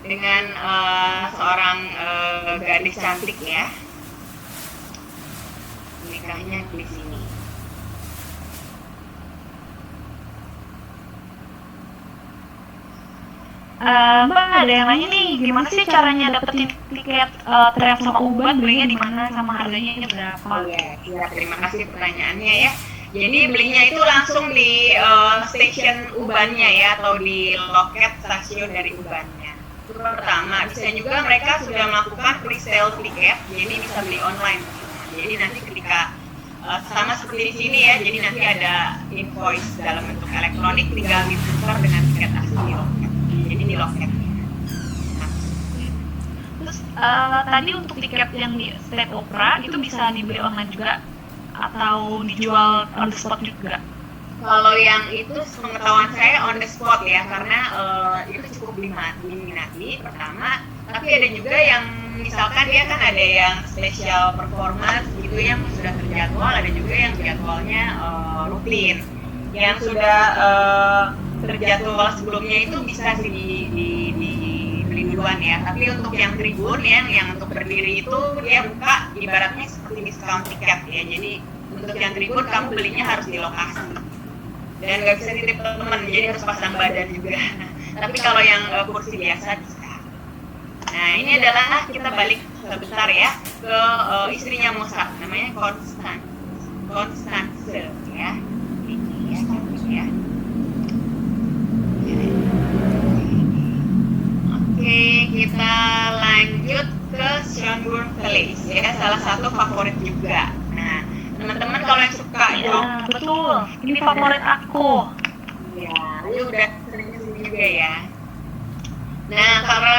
Dengan seorang gadis cantik ya, nikahnya di sini. Mbak, ada yang nanya nih, gimana sih caranya dapetin tiket tram sama U-Bahn, belinya di mana, sama harganya berapa? Oh ya, terima kasih pertanyaannya ya. Jadi belinya itu langsung di stasiun U-Bahn-nya ya, atau di loket stasiun dari U-Bahn-nya. Itu pertama, bisa juga mereka sudah melakukan pre-sale tiket, jadi bisa beli online. Jadi nanti ketika sama seperti di sini ya, jadi nanti ada invoice dalam bentuk elektronik, tinggal ditukar dengan tiket asli di loket. Jadi di loket. Terus tadi untuk tiket yang di State Opera itu bisa dibeli online juga atau dijual on the spot juga? Kalau yang itu pengetahuan saya on the spot ya, karena itu cukup diminati pertama. Tapi ada juga yang misalkan dia kan ada yang special performance gitu yang sudah terjadwal, ada juga yang jadwalnya rutin. Yang sudah terjadwal sebelumnya itu bisa sih dibeli duluan ya. Tapi untuk yang tribun yang untuk berdiri itu dia buka ibaratnya seperti discount tiket ya. Jadi untuk yang tribun kamu belinya harus di lokasi. Dan nggak bisa titip teman, jadi harus pasang badan juga. Tapi kalau yang kursi biasa bisa. Nah ini adalah kita balik sebentar ya ke istrinya Mozart, namanya Constance ya. Ini ya cantik ya. Oke, kita lanjut ke Schönbrunn Palace ya, salah satu favorit juga. Nah, teman-teman kalau yang suka Ya, betul. Ini favorit aku. ya, lu udah sering kesini juga ya. Nah, karena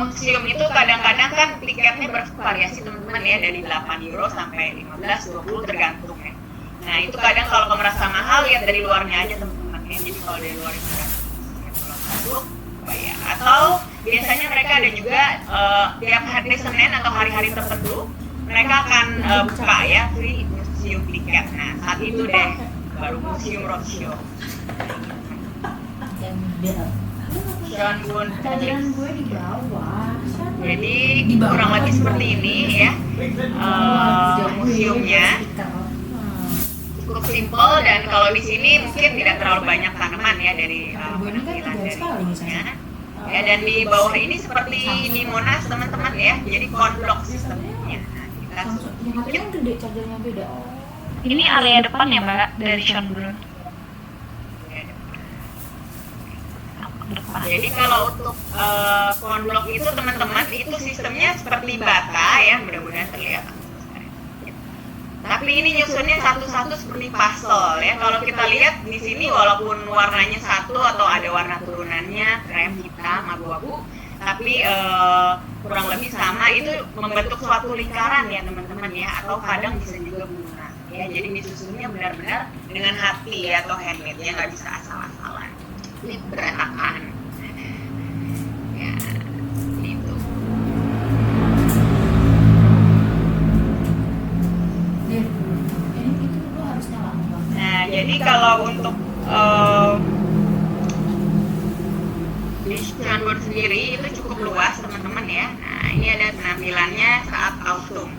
museum itu kadang-kadang kan tiketnya bervariasi teman-teman ya, dari 8 euro sampai 15-20 tergantung ya. Nah, itu kadang kalau kamu merasa mahal lihat dari luarnya aja teman-teman ya. Jadi kalau dari luar itu kan kalau masuk bayar. Atau biasanya mereka ada juga tiap hari Senin atau hari-hari tertentu mereka akan buka ya free museum tiket. Nah, saat itu deh baru museum roadshow. Schönbrunn Palace. Jadi kurang lebih seperti ini ya museumnya. Cukup simpel, dan kalau di sini mungkin tidak terlalu banyak tanaman ya dari penampilan dari ininya. Ya, dan di bawah ini seperti di Monas teman-teman ya, jadi konblok sistemnya. Nah, kita Ini area depan ya Mbak dari Schönbrunn. Depan. Jadi kalau untuk konblok itu teman-teman itu sistemnya seperti bata ya, mudah-mudahan terlihat. Tapi ini nyusunnya satu-satu seperti puzzle ya. Kalau kita lihat di sini walaupun warnanya satu atau ada warna turunannya krem, hitam, abu-abu, tapi kurang lebih sama, itu membentuk suatu lingkaran ya teman-teman ya, atau kadang bisa juga bunga ya. Jadi disusunnya benar-benar dengan hati ya, atau handmade ya, nggak bisa asal-asalan. Ini berantakan ya, itu. Nah, jadi kalau untuk di Schönbrunn sendiri itu cukup luas teman-teman ya. Nah, ini ada penampilannya saat autumn.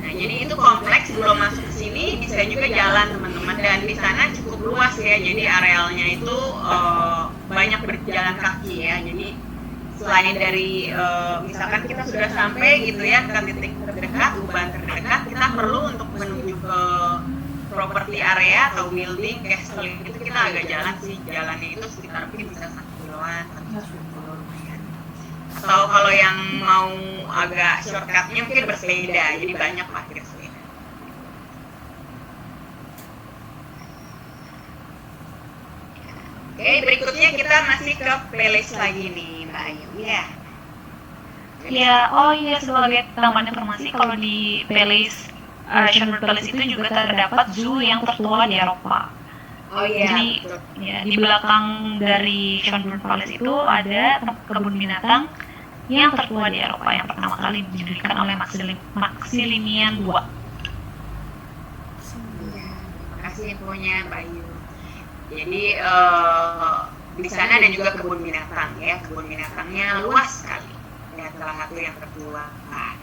Nah, jadi itu kompleks, belum masuk ke sini bisa juga jalan teman-teman teman-teman, dan di sana cukup luas ya, jadi arealnya itu banyak berjalan kaki ya. Jadi selain dari misalkan kita sudah sampai gitu ya ke titik terdekat, uban terdekat, kita perlu untuk menuju ke properti area atau building castle itu kita agak jalan sih, jalannya itu sekitar mungkin bisa 1 kiloan, 1 kilo lumayan. Atau kalau yang mau agak shortcutnya mungkin bersepeda, jadi banyak lah bersepeda. Oke, berikutnya kita masih ke Palace lagi nih, Mbak Ayu ya. Ya, oh iya, sebagai tambahan informasi, kalau di Palace, Schönbrunn Palace itu juga terdapat zoo yang tertua di Eropa. Oh iya, Jadi betul. ya, di belakang dari Schönbrunn Palace itu ada kebun binatang yang tertua di Eropa yang pertama kali didirikan oleh Maximilian II. Iya, makasih infonya Mbak Ayu. Jadi di sana ada juga kebun binatang ya, kebun binatangnya luas sekali. Ya, salah satu yang tertua. Nah,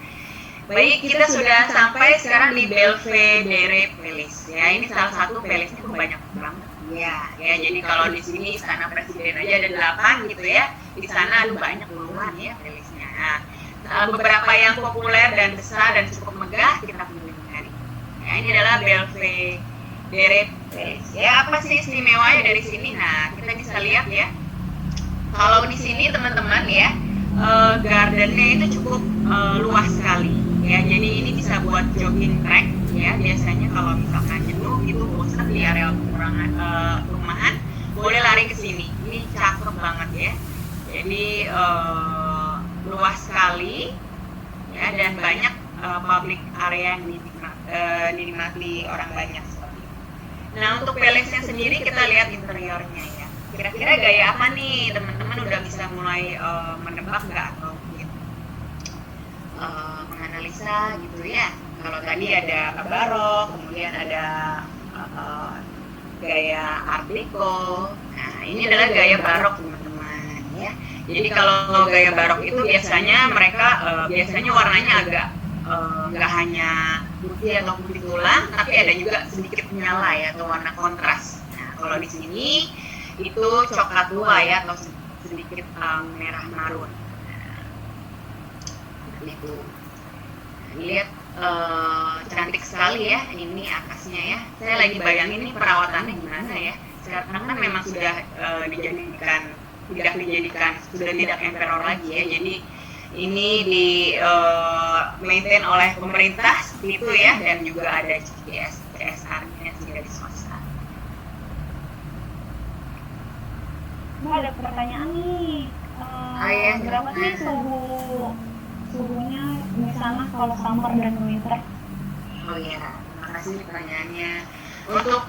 baik, kita sudah sampai sekarang di Belvedere Palace ya. Ini salah satu palace-nya banyak banget. Ya, jadi kalau di sini istana presiden aja ada 8 gitu ya. Di sana ada banyak puluhan ya palace-nya. Nah, beberapa yang populer dan besar dan cukup megah kita kunjungi. Ya, ini adalah Belvedere Palace. Ya, apa sih istimewanya dari sini? Nah, kita bisa lihat ya. Kalau di sini teman-teman ya, gardennya itu cukup luas sekali. Ya, jadi ini bisa buat jogging track ya. Biasanya kalau misalkan jenuh gitu, bosan di area perumahan, boleh lari ke sini. Ini cakep banget ya. Jadi luas sekali ya, dan banyak public area yang dinikmati orang banyak seperti itu. Nah, untuk palace-nya sendiri kita lihat interiornya ya. Kira-kira gaya apa nih teman-teman, udah bisa mulai menebak nggak atau mungkin menganalisa gitu ya. Kalau tadi ada barok, kemudian ada gaya art deco. Nah, ini adalah gaya barok teman-teman ya. Jadi kalau gaya barok itu biasanya mereka biasanya warnanya agak nggak hanya putih atau putih tulang, tapi ada juga sedikit menyala ya, atau warna kontras. Nah, kalau di sini itu coklat tua ya, atau sedikit merah marun. Nah, itu lihat cantik sekali ya ini atasnya ya. Saya lagi bayangin ini perawatannya gimana ya. Sekarang kan memang sudah sudah tidak emperor lagi ya. Jadi ini di maintain oleh pemerintah seperti itu ya, dan juga ada CSR-nya sehingga di swasta. Mbak, ada pertanyaan nih. Ya, Berapa sih suhunya di sana kalau summer dan winter? Oh iya, makasih pertanyaannya. Untuk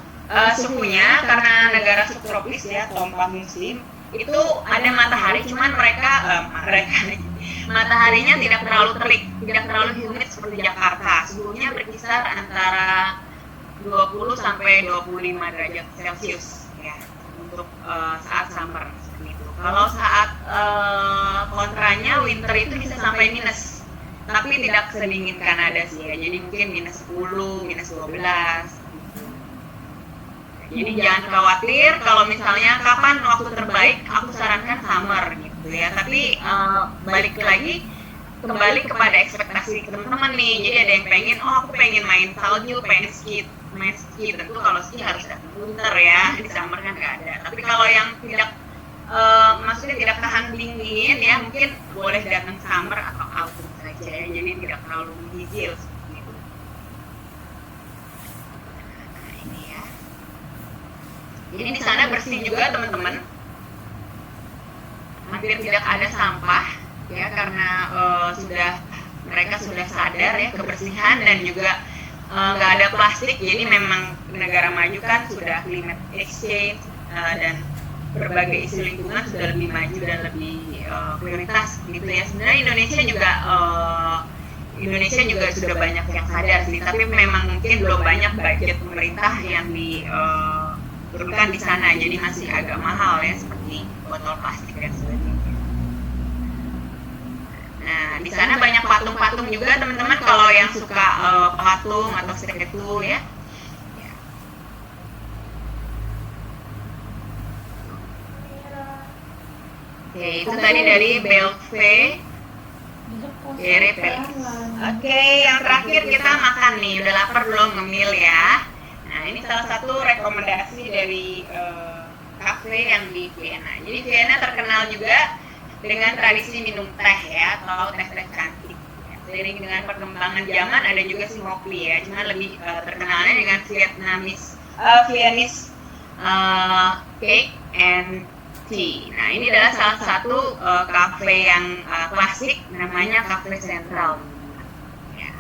suhunya, karena negara subtropis ya, atau 4 musim, itu ada matahari, cuman mataharinya tidak terlalu terik, tidak terlalu humid seperti Jakarta. Suhunya berkisar antara 20 sampai 25 derajat Celcius ya, untuk saat summer seperti itu. Kalau saat kontranya winter itu bisa sampai minus, tapi tidak sedingin Kanada sih ya. Jadi mungkin minus 10, minus 12 gitu. Jadi jangan khawatir kalau misalnya kapan waktu terbaik, aku sarankan summer gitu ya. Tapi balik lagi kembali kepada ekspektasi teman-teman nih. Jadi ada yang pengen, aku pengen main salju, pengen main ski. Tentu kalau ski harus datang winter ya, di summer kan nggak ada. Tapi kalau yang tidak maksudnya tidak tahan dingin ya, mungkin boleh datang summer atau autumn saja ya. Jadi tidak terlalu menggigil seperti itu. Nah, ini ya. Jadi di sana bersih juga teman-teman. Hampir tidak ada sampah ya, karena mereka sudah sadar ya kebersihan, dan juga nggak ada plastik. Jadi memang negara maju kan sudah climate exchange dan berbagai isu lingkungan sudah lebih maju dan lebih prioritas gitu ya. Sebenarnya Indonesia juga sudah banyak yang sadar sih, tapi memang mungkin belum banyak budget pemerintah yang diturunkan di sana, jadi masih agak mahal ya, seperti botol plastik dan sebagainya. Nah, di sana banyak patung-patung juga teman-teman, kalau yang suka patung atau statue ya. Oke, itu tadi dari Belve Pelis. Oke, yang terakhir kita makan nih. Udah lapar belum ngemil ya? Nah, ini salah satu rekomendasi dari kafe yang di Vienna. Jadi Vienna terkenal juga dengan tradisi minum teh ya, atau teh-teh cantik. Seiring dengan perkembangan zaman ada juga si ngopi ya, cuma lebih terkenalnya dengan Viennese cake and tea. Nah, ini adalah salah satu kafe yang klasik, namanya Cafe Central. Ya.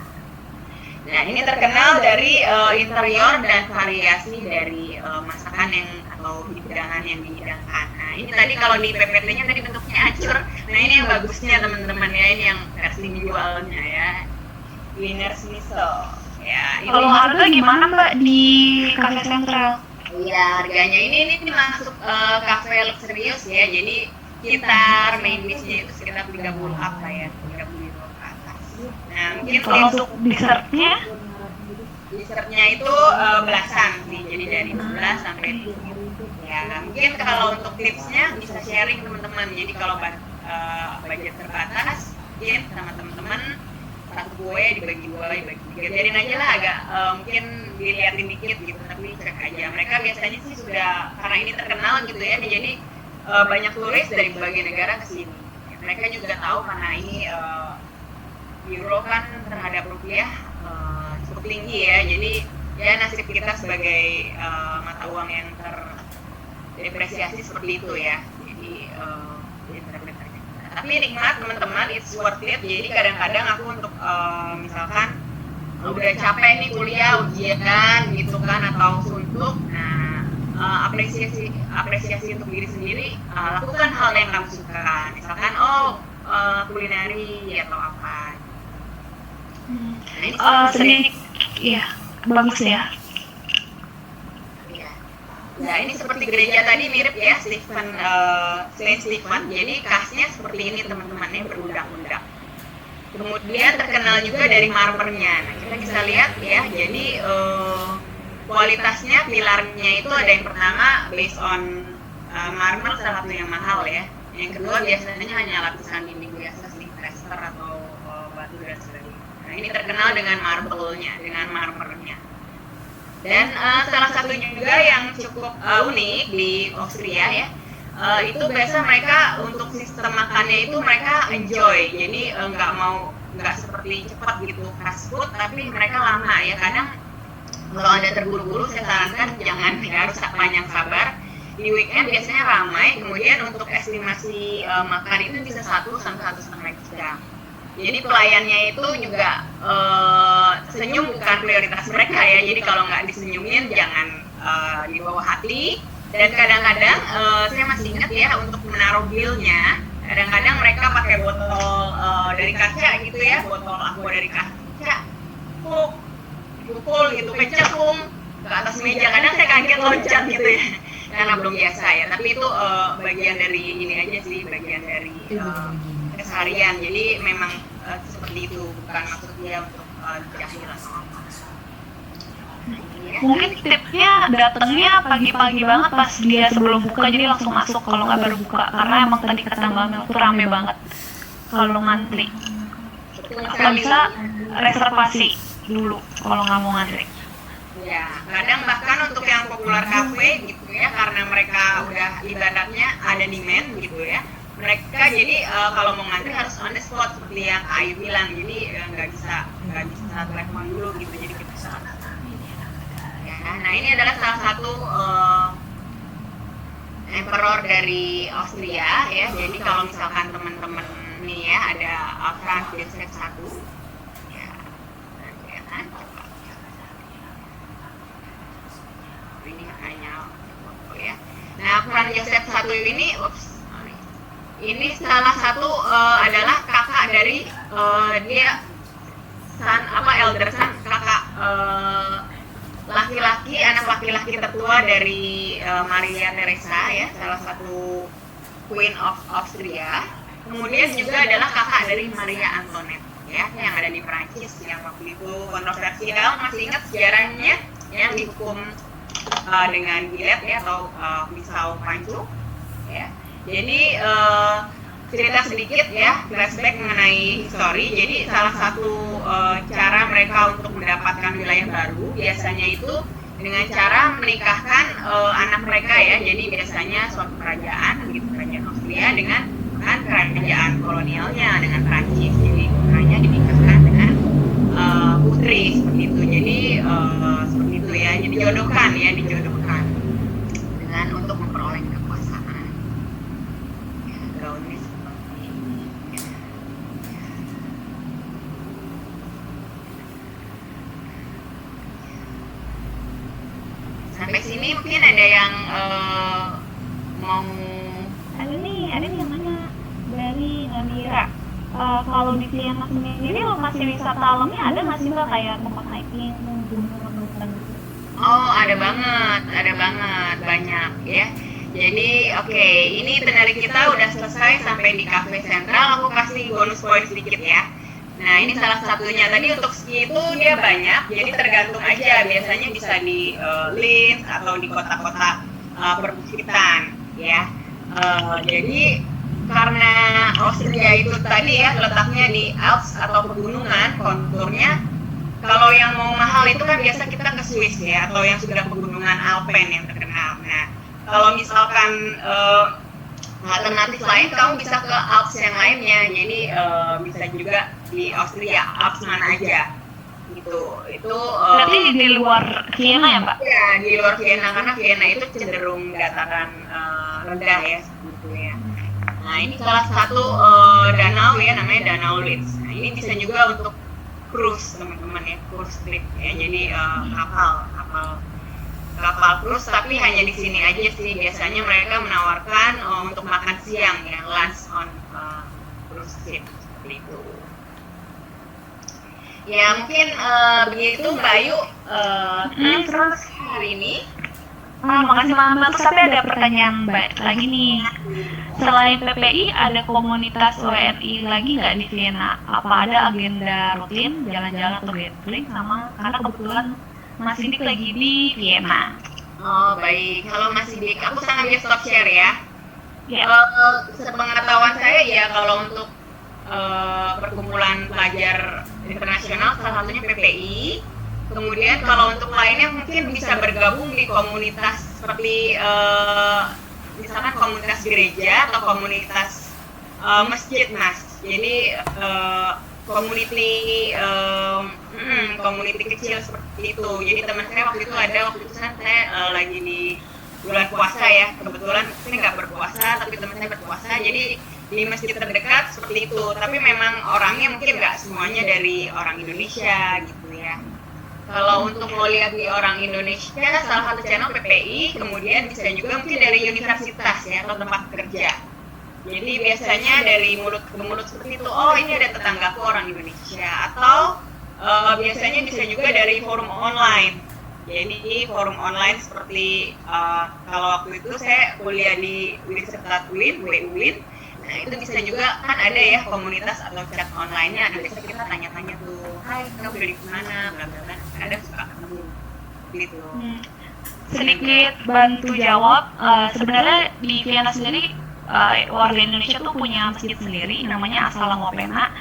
Nah, ini terkenal dari interior dan variasi dari masakan yang atau hidangan yang dihidangkan. Nah, ini tadi kalau di PPT-nya tadi bentuknya hancur. Nah, ini yang bagusnya teman-teman ya, ini yang versi jualnya ya. Wiener Schnitzel. Ya, ini Kalau harga gimana Mbak di Cafe Central? iya, harganya ini masuk cafe luxurious ya. Jadi sekitar main dish-nya itu sekitar 30 up lah ya, 30 euro ke atas. Nah, mungkin Kalau untuk dessertnya? dessertnya itu belasan sih, jadi dari 11 sampai 7. Ya, mungkin kalau untuk tipsnya bisa sharing teman-teman. Jadi kalau budget terbatas, mungkin sama teman-teman satu kue dibagi 2, dibagi 3. Biarin aja lah agak mungkin dilihatin dikit gitu, tapi cek aja. Mereka biasanya sih sudah, karena ini terkenal gitu ya, jadi banyak turis dari berbagai negara ke sini. Mereka juga tahu karena ini euro kan terhadap rupiah cukup tinggi ya. Jadi ya nasib kita sebagai mata uang yang terdepresiasi seperti itu ya. Jadi tapi nikmat teman-teman, it's worth it. Jadi kadang-kadang aku untuk misalkan udah capek nih kuliah, ujian gitu kan, atau suntuk, nah apresiasi untuk diri sendiri, lakukan hal yang kamu suka, misalkan kulineri atau apa. Nah, ini Sedikit, iya, bagus ya. Nah, ini seperti gereja tadi mirip ya, Saint Stephen. Jadi khasnya seperti ini teman-teman, yang berundak-undak. Kemudian terkenal juga dari marmernya. Nah, kita bisa lihat ya, jadi kualitasnya, pilarnya itu ada yang pertama based on marmer, salah satu yang mahal ya. Yang kedua biasanya hanya lapisan dinding biasa sih, plaster atau batu dan sebagainya. Nah, ini terkenal dengan marble-nya, dengan marmernya. Dan salah satu juga yang cukup unik di Austria ya, itu biasa mereka untuk sistem makannya itu mereka enjoy. Jadi nggak seperti cepat gitu fast food, tapi mereka lama ya. Kadang kalau Anda terburu-buru, saya sarankan jangan ya, harus panjang sabar. Di weekend biasanya ramai. Kemudian untuk estimasi makan itu bisa 1 sampai 1,5 jam. Jadi pelayannya itu juga senyum bukan prioritas mereka ya. Jadi kalau nggak disenyumin jangan dibawa hati. Dan kadang-kadang saya masih ingat ya, untuk menaruh billnya, kadang-kadang mereka pakai botol dari kaca gitu ya, botol aqua dari kaca, pukul gitu, kecekung ke atas meja. Kadang saya kaget loncat gitu ya, karena belum biasa ya. Tapi itu bagian dari ini aja sih, bagian dari keseharian. Jadi memang seperti itu, bukan maksud dia untuk jahil atau apa. Mungkin tipsnya datangnya pagi-pagi banget pas dia sebelum buka, jadi langsung masuk kalau nggak baru buka, karena emang tadi kata Mbak Mel tuh rame banget kalau ngantri. Atau bisa reservasi dulu kalau nggak mau ngantri. Ya, kadang bahkan untuk yang populer kafe gitu ya, karena mereka udah ibaratnya ada demand gitu ya, mereka jadi kalau mau ngantri harus on the spot seperti yang Ayu bilang. Jadi nggak bisa telepon dulu gitu, jadi kita bisa. Nah, ini adalah salah satu emperor dari Austria ya. Jadi kalau misalkan teman-teman nih ya, ada Franz Joseph I ya, kelihatan. Ini hanya foto ya. Nah, Franz Joseph I ini salah satu adalah kakak dari dia elder son, kakak laki-laki, anak laki-laki tertua dari Maria Theresa ya, salah satu Queen of Austria. Kemudian juga adalah kakak dari Maria Antoinette ya, yang ada di Prancis, yang waktu itu kontroversial. Masih ingat sejarahnya, yang dihukum dengan gilet ya, atau pisau pancung ya. Jadi cerita sedikit ya, flashback mengenai history. Jadi salah satu cara mereka untuk mendapatkan wilayah baru biasanya itu dengan cara menikahkan anak mereka ya. Jadi biasanya suatu kerajaan, begitu kerajaan Austria dengan kerajaan kolonialnya dengan Prancis. Jadi putranya dinikahkan dengan putri seperti itu. Jadi seperti itu ya. Jadi dijodohkan dengan untuk memperoleh kekuasaan. Ya, gaunnya seperti ini. Sampai sini mungkin ada yang mau Ada nih yang nanya dari Nadira. Kalau di Vienna sendiri lokasi wisata alamnya ada nggak sih Mbak, kayak tempat hiking, gunung dan gitu? Oh, ada banget, banyak ya. Jadi, oke, ini itinerary kita udah selesai sampai di Cafe Central. Aku kasih bonus poin sedikit ya. Nah, ini salah satunya. Tadi untuk ski itu dia banyak, jadi tergantung aja. Biasanya bisa di Linz atau di kota-kota perbukitan, ya. Jadi karena Austria itu tadi ya letaknya di Alps atau pegunungan, konturnya. Kalau yang mau mahal itu kan biasa kita ke Swiss ya, atau yang sudah pegunungan Alpen yang terkenal. Nah, kalau misalkan alternatif lain, kamu bisa ke Alps yang lainnya. Jadi bisa juga di Austria, Alps mana aja. Gitu. Itu Berarti di luar Vienna ya Mbak? ya, di luar Vienna, karena Vienna itu cenderung dataran rendah ya, gitu ya. Nah, ini salah satu danau ya, namanya Danau Linz. Nah, ini bisa juga untuk cruise teman-teman ya, cruise trip ya. Jadi kapal cruise, tapi hanya di sini aja sih. Biasanya mereka menawarkan untuk makan siang ya, lunch on cruise ship seperti itu. Ya mungkin begitu Mbak Ayu. Terus hari ini. Makasih Mbak. Terus tapi ada pertanyaan Mbak lagi nih. Selain PPI, ada komunitas WNI lagi nggak di Vienna? Apa ada agenda rutin, jalan-jalan atau gathering sama? Karena kebetulan Mas Dik lagi di Vienna. Oh baik, kalau Mas Dik, aku sambil stop share ya. Ya. Sepengetahuan saya ya, kalau untuk perkumpulan pelajar internasional salah satunya PPI. Kemudian kalau untuk lainnya mungkin bisa bergabung di komunitas seperti misalkan komunitas gereja atau komunitas masjid Mas. Jadi community kecil seperti itu. Jadi teman saya waktu itu saya lagi di bulan puasa ya, kebetulan saya nggak berpuasa tapi teman saya berpuasa, jadi di masjid terdekat seperti itu. Tapi memang orangnya mungkin nggak semuanya dari orang Indonesia gitu ya. Kalau untuk mau lihat di orang Indonesia, salah satu channel PPI, kemudian bisa juga mungkin dari universitas ya atau tempat kerja. Jadi biasanya dari mulut ke mulut seperti itu, oh ini ada tetanggaku orang Indonesia, atau biasanya bisa juga dari forum online. Jadi forum online seperti kalau waktu itu saya kuliah di Universitas UIN, WUIN. Nah itu bisa juga, kan ada ya komunitas atau chat online-nya. Nah biasanya kita tanya-tanya tuh, hai kamu dari mana, bla bla bla. Ada suka ketemu gitu. Sedikit bantu jawab, sebenarnya di Vienna sendiri warga Indonesia tuh punya masjid sendiri namanya Assalam Wapena,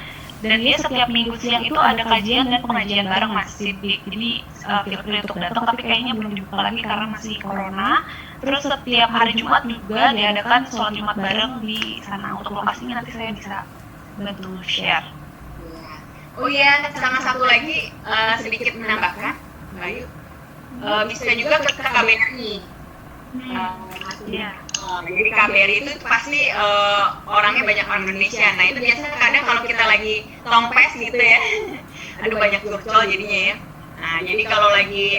dan dia setiap minggu siang itu ada kajian dan pengajian bareng Mas Sidik. Jadi feel free untuk datang, tapi kayaknya belum dibuka lagi karena masih corona. Terus setiap hari Jumat juga diadakan sholat Jumat bareng di sana. Untuk lokasinya nanti saya bisa bantu share. Oh iya, sama satu lagi sedikit menambahkan, Mbak Ayu. Bisa juga ke KBRI. Iya. Jadi KBRI itu pasti orangnya banyak orang Indonesia. Nah itu biasanya kadang kalau kita lagi tongpes gitu ya, aduh banyak curcol jadinya ya. Nah jadi kalau lagi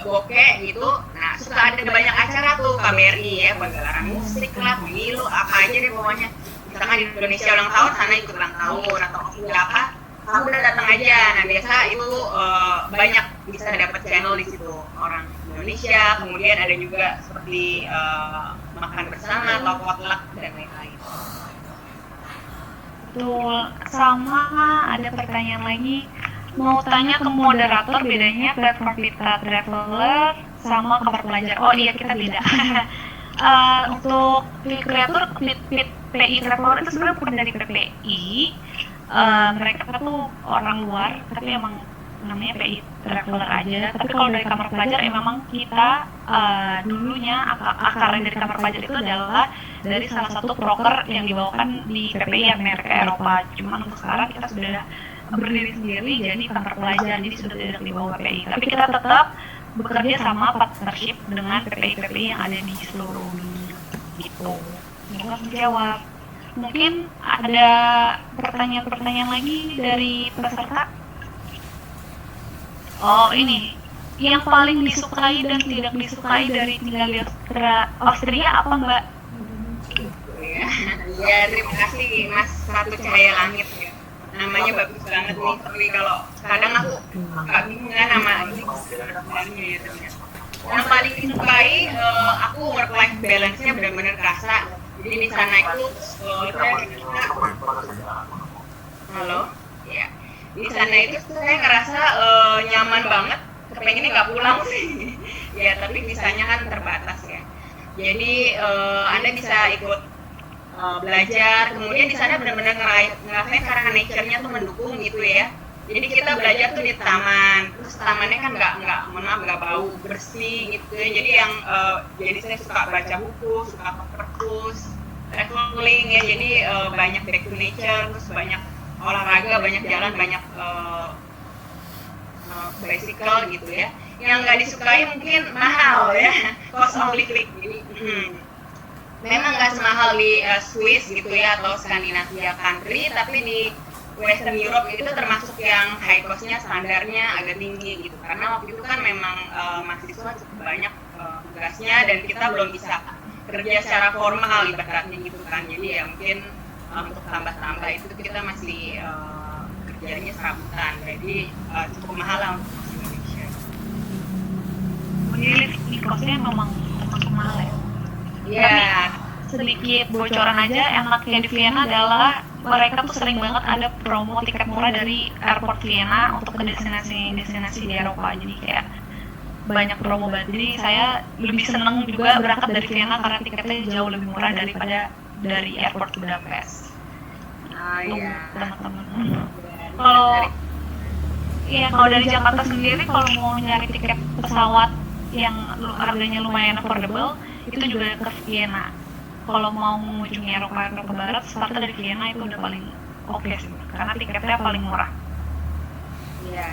bokeh gitu, nah suka ada banyak acara tuh KBRI ya, pagelaran musik lah, pemilu, apa aja deh pokoknya. Misalkan di Indonesia ulang tahun, sana ikut ulang tahun atau apa, kamu udah datang aja. Nah biasa itu banyak bisa dapat channel di situ orang Indonesia. Kemudian ada juga seperti makan bersama atau potluck dan lain-lain. Betul. Sama ada pertanyaan lagi, mau tanya ke moderator bedanya platform Vita Traveler sama kamar pelajar. Oh iya, kita beda. Untuk PI Traveler itu sebenarnya bukan dari PPI. Mereka tuh orang luar, tapi emang namanya PI Traveler aja. Tapi kalau dari kamar pelajar, memang kita dulunya akarnya dari kamar pelajar itu adalah dari salah satu broker yang dibawakan di PPI Amerika Eropa. Cuman untuk sekarang kita sudah berdiri sendiri jadi kamar pelajar, jadi sudah tidak di bawah PPI. Tapi kita tetap bekerja sama partnership dengan PPI yang ada di seluruh dunia gitu. Semoga menjawab. Mungkin ada pertanyaan lagi dari peserta. Oh, ini yang paling disukai dan tidak disukai dari tinggal di Austria apa, Mbak? Ya, terima kasih Mas Ratu Cahaya Langit ya. Namanya bagus banget nih, tapi kalau kadang aku agak bingung kan nama ini sebenarnya ya ternyata. Yang paling disukai, aku work life balance-nya benar-benar kerasa. Jadi di sana itu halo, ya. Di sana itu saya ngerasa nyaman banget. Kepengennya nggak pulang sih. Ya, tapi visanya kan terbatas ya. Jadi Anda bisa ikut belajar, kemudian di sana benar-benar ngerasain karena nature-nya tuh mendukung gitu ya. Jadi kita belajar tuh di taman, terus tamannya kan nggak bau, bersih gitu ya. Jadi jadi saya suka baca buku, suka ke perpus, traveling ya. Jadi banyak back to nature, terus banyak olahraga, banyak jalan, banyak bicycle gitu ya. Yang nggak disukai mungkin mahal ya, cost of living. Jadi memang nggak semahal di Swiss gitu ya atau Skandinavia country, tapi di Western Europe itu termasuk yang high cost-nya standarnya agak tinggi gitu. Karena waktu itu kan memang mahasiswa cukup banyak tugasnya dan kita belum bisa kerja secara formal ibaratnya gitu kan. Jadi ya mungkin untuk tambah-tambah itu kita masih kerjanya serabutan. Jadi cukup mahal lah untuk Indonesia. Jadi cost-nya memang termasuk mahal ya. Iya. Sedikit bocoran aja, enaknya di Vienna adalah mereka tuh sering banget ada promo tiket murah dari airport Vienna untuk ke destinasi di Eropa. Jadi kayak banyak promo banget. Jadi saya lebih seneng juga berangkat dari Vienna karena tiketnya jauh lebih murah daripada dari airport Budapest. Iya. Teman-teman. Kalau dari Jakarta sendiri, kalau mau nyari tiket pesawat yang harganya lumayan affordable, itu juga ke Vienna. Kalau mau mengunjungi Eropa Barat, start dari Vienna itu udah paling oke sih, karena tiketnya paling murah. Iya.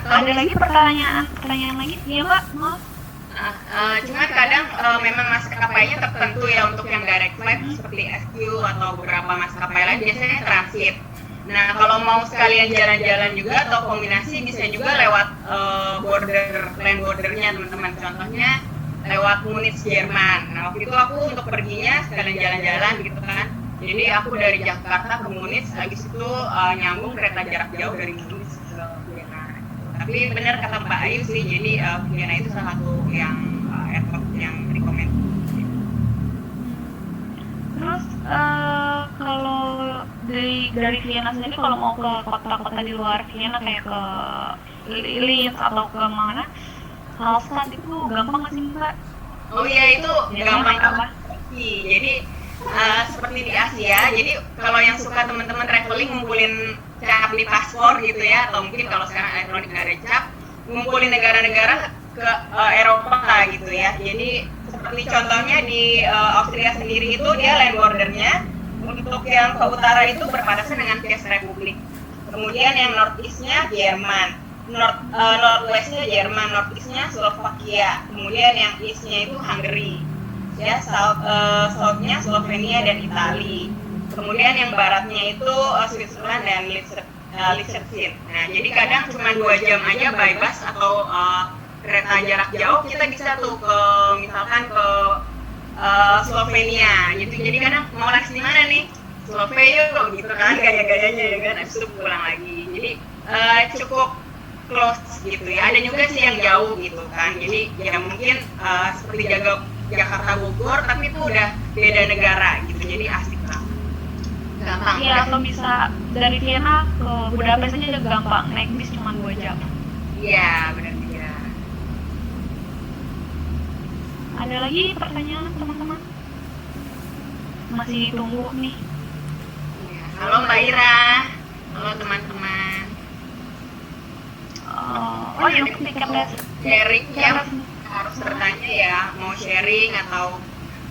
Ada lagi pertanyaan lagi? Iya Mbak, maaf. Cuma kadang memang maskapainya tertentu ya untuk yang direct flight seperti SQ atau beberapa maskapai lain biasanya transit. Nah kalau mau sekalian jalan-jalan juga atau kombinasi bisa juga lewat land bordernya teman-teman. Contohnya lewat Munich Jerman. Nah waktu itu aku untuk perginya sekalian jalan-jalan gitu kan. Jadi aku dari Jakarta ke Munich, habis itu nyambung kereta jarak jauh dari Munich ke Vienna. Tapi benar kata Mbak Ayu sih, jadi Vienna itu salah satu yang airport yang rekomend. Terus kalau dari Vienna sendiri, kalau mau ke kota-kota di luar Vienna kayak ke Linz atau ke mana, Hallstatt itu gampang nggak sih Mbak? Oh iya itu gampang apa? Jadi seperti di Asia, jadi kalau yang suka teman-teman traveling ngumpulin cap di paspor gitu ya, atau mungkin kalau sekarang elektronik nggak ada cap, ngumpulin negara-negara ke Eropa gitu ya. Jadi seperti contohnya di Austria sendiri itu dia land bordernya untuk yang ke utara itu berbatasan dengan Czech Republic. Kemudian yang northeast-nya Jerman. Northwest-nya Jerman, Northeast-nya Slovakia, kemudian yang East-nya itu Hungary, ya South-nya Slovenia dan Italia, kemudian yang baratnya itu Switzerland dan Liechtenstein. Nah, jadi kadang cuma 2 jam aja by bus atau kereta jarak jauh kita bisa tuh ke misalkan ke Slovenia, gitu. Jadi kadang mau les di mana nih? Slovenia gitu kan, gaya-gayanya ya kan, habis itu pulang lagi. Jadi cukup close gitu ya. Ada juga sih yang jauh gitu kan. Jadi ya mungkin seperti Jakarta Bogor tapi itu udah beda negara gitu. Jadi asik banget. Gampang. Iya, atau bisa dari Vienna ke Budapest aja gampang. Naik bis cuma 2 jam. Iya, benar juga. Ada lagi pertanyaan teman-teman? Masih tunggu nih. Ya, halo Mbak Ira, halo teman-teman. Oh ya, untuk tiket Sharing ya, harus bertanya ya, mau sharing atau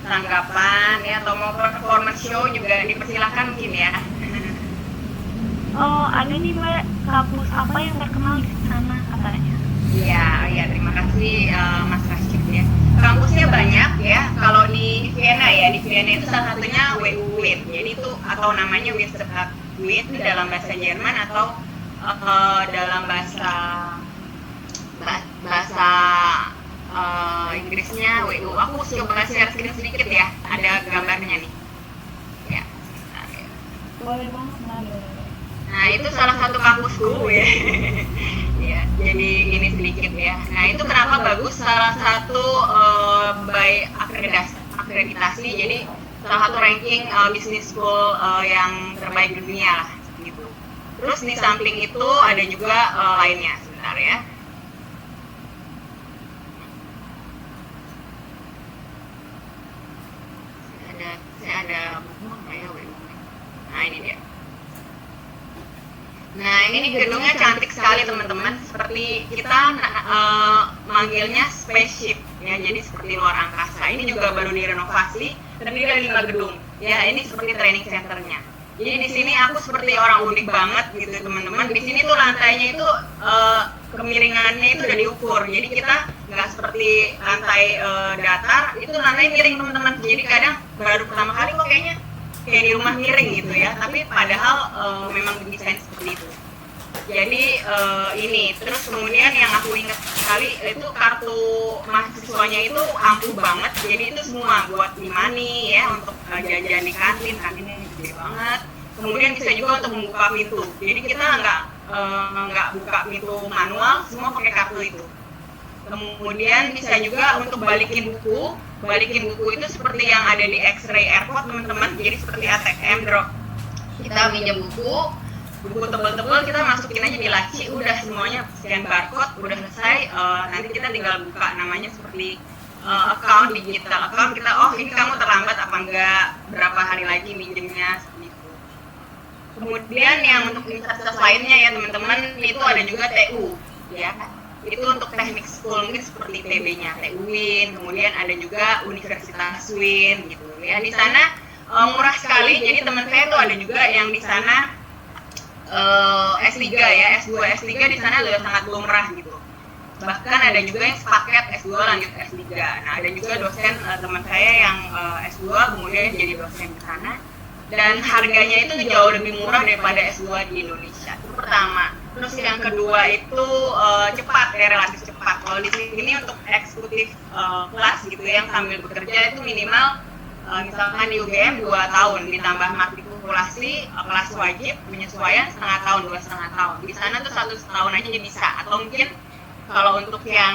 tanggapan ya, atau mau performance show juga dipersilahkan mungkin ya. Oh, ada nih Mbak, kampus apa yang terkenal di sana katanya? Iya, terima kasih Mas Rashid ya. Kampusnya banyak ya. Kalau di Vienna ya, di Vienna itu salah satunya WU WIT. Jadi itu atau namanya Wissenschaften WIT itu dalam bahasa Jerman atau dalam bahasa Inggrisnya WU. Aku coba share screen sedikit ya. Ada gambarnya nih. Ya, sebentar ya. Boleh banget, Mbak. Nah, itu salah satu kampusku ya. Ya, jadi ini sedikit ya. Nah, itu kenapa bagus? Salah satu by akreditasi. Jadi salah satu ranking business school yang terbaik di dunia lah gitu. Terus di samping itu ada juga lainnya. Sebentar ya. Saya ada buku apa ya? Nah, ini dia. Nah, ini gedungnya cantik sekali teman-teman. Seperti kita manggilnya spaceship ya, jadi seperti luar angkasa. Ini juga baru direnovasi, terdiri dari 5 gedung. Ya, ini seperti training centernya. Jadi di sini aku seperti orang unik banget gitu teman-teman. Di sini tuh lantainya itu kemiringannya itu udah diukur. Jadi kita nggak seperti lantai datar, itu lantai miring teman-teman. Jadi kadang baru pertama kali kok kayaknya kayak di rumah miring gitu ya, tapi padahal memang didesain seperti itu. Jadi ini, terus kemudian yang aku ingat sekali itu kartu mahasiswanya itu ampuh banget, jadi itu semua buat e-money ya, untuk jajan di kantinnya gede banget. Kemudian bisa juga untuk membuka pintu, jadi kita nggak buka pintu manual, semua pakai kartu itu. Kemudian bisa juga untuk balikin buku itu seperti yang ada di X-ray airport teman-teman, jadi seperti ATM drop. Kita minjem buku tebal-tebal, kita masukin aja di laci, udah semuanya scan barcode, udah selesai. Nanti kita tinggal buka, namanya seperti account, digital account. Kita, oh ini kamu terlambat apa enggak, berapa hari lagi minjemnya, gitu. Kemudian yang untuk universitas lainnya ya teman-teman, itu ada juga TU ya. Itu untuk teknik school, mungkin seperti TB-nya TU Win, kemudian ada juga Universitas Win gitu ya. Di sana murah sekali, jadi teman saya tuh ada juga yang di sana S3 ya, S2, S3 di sana sudah sangat lumrah gitu. Bahkan ada juga yang sepaket S2 lanjut S3. Nah, ada juga dosen teman saya yang S2 kemudian jadi dosen di sana. Dan harganya itu jauh lebih murah daripada S2 di Indonesia. Itu pertama. Terus yang kedua itu cepat ya, relatif cepat. Kalau di sini untuk eksekutif kelas gitu yang sambil bekerja itu minimal misalkan di UGM 2 tahun ditambah matrikulasi kelas wajib penyesuaian setengah tahun, 2,5 tahun. Di sana tuh 1 tahun aja bisa, atau mungkin kalau untuk yang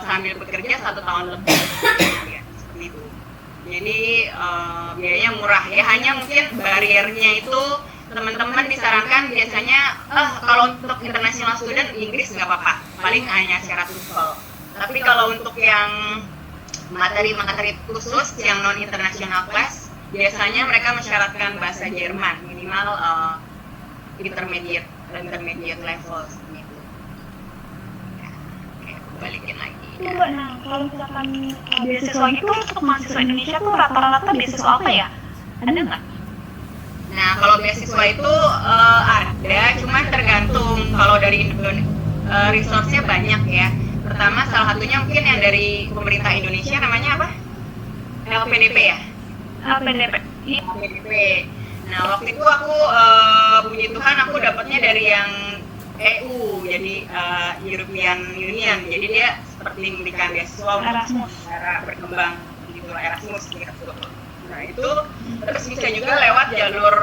sambil bekerja 1 tahun lebih ya, seperti itu. Jadi biayanya murah ya, hanya mungkin bariernya itu teman-teman disarankan biasanya kalau untuk international student Inggris nggak apa-apa, paling hanya syarat TOEFL. Tapi kalau untuk yang materi-materi khusus yang non international class biasanya mereka mensyaratkan bahasa Jerman minimal intermediate level seperti itu. Ya, oke, aku balikin lagi. Ya. Mbak, nah kalau misalkan beasiswa itu untuk mahasiswa Indonesia tuh rata-rata beasiswa apa ya? Ada nggak? Nah, kalau beasiswa itu ada, cuma tergantung. Kalau dari resource-nya banyak ya. Pertama, salah satunya mungkin yang dari pemerintah Indonesia namanya apa? LPDP ya? LPDP. Iya. LPDP. Nah, waktu itu aku puji Tuhan aku dapatnya dari yang EU, jadi European Union. Jadi dia seperti memberikan beasiswa untuk negara berkembang gitu, Erasmus gitu. Nah itu terus bisa juga lewat jalur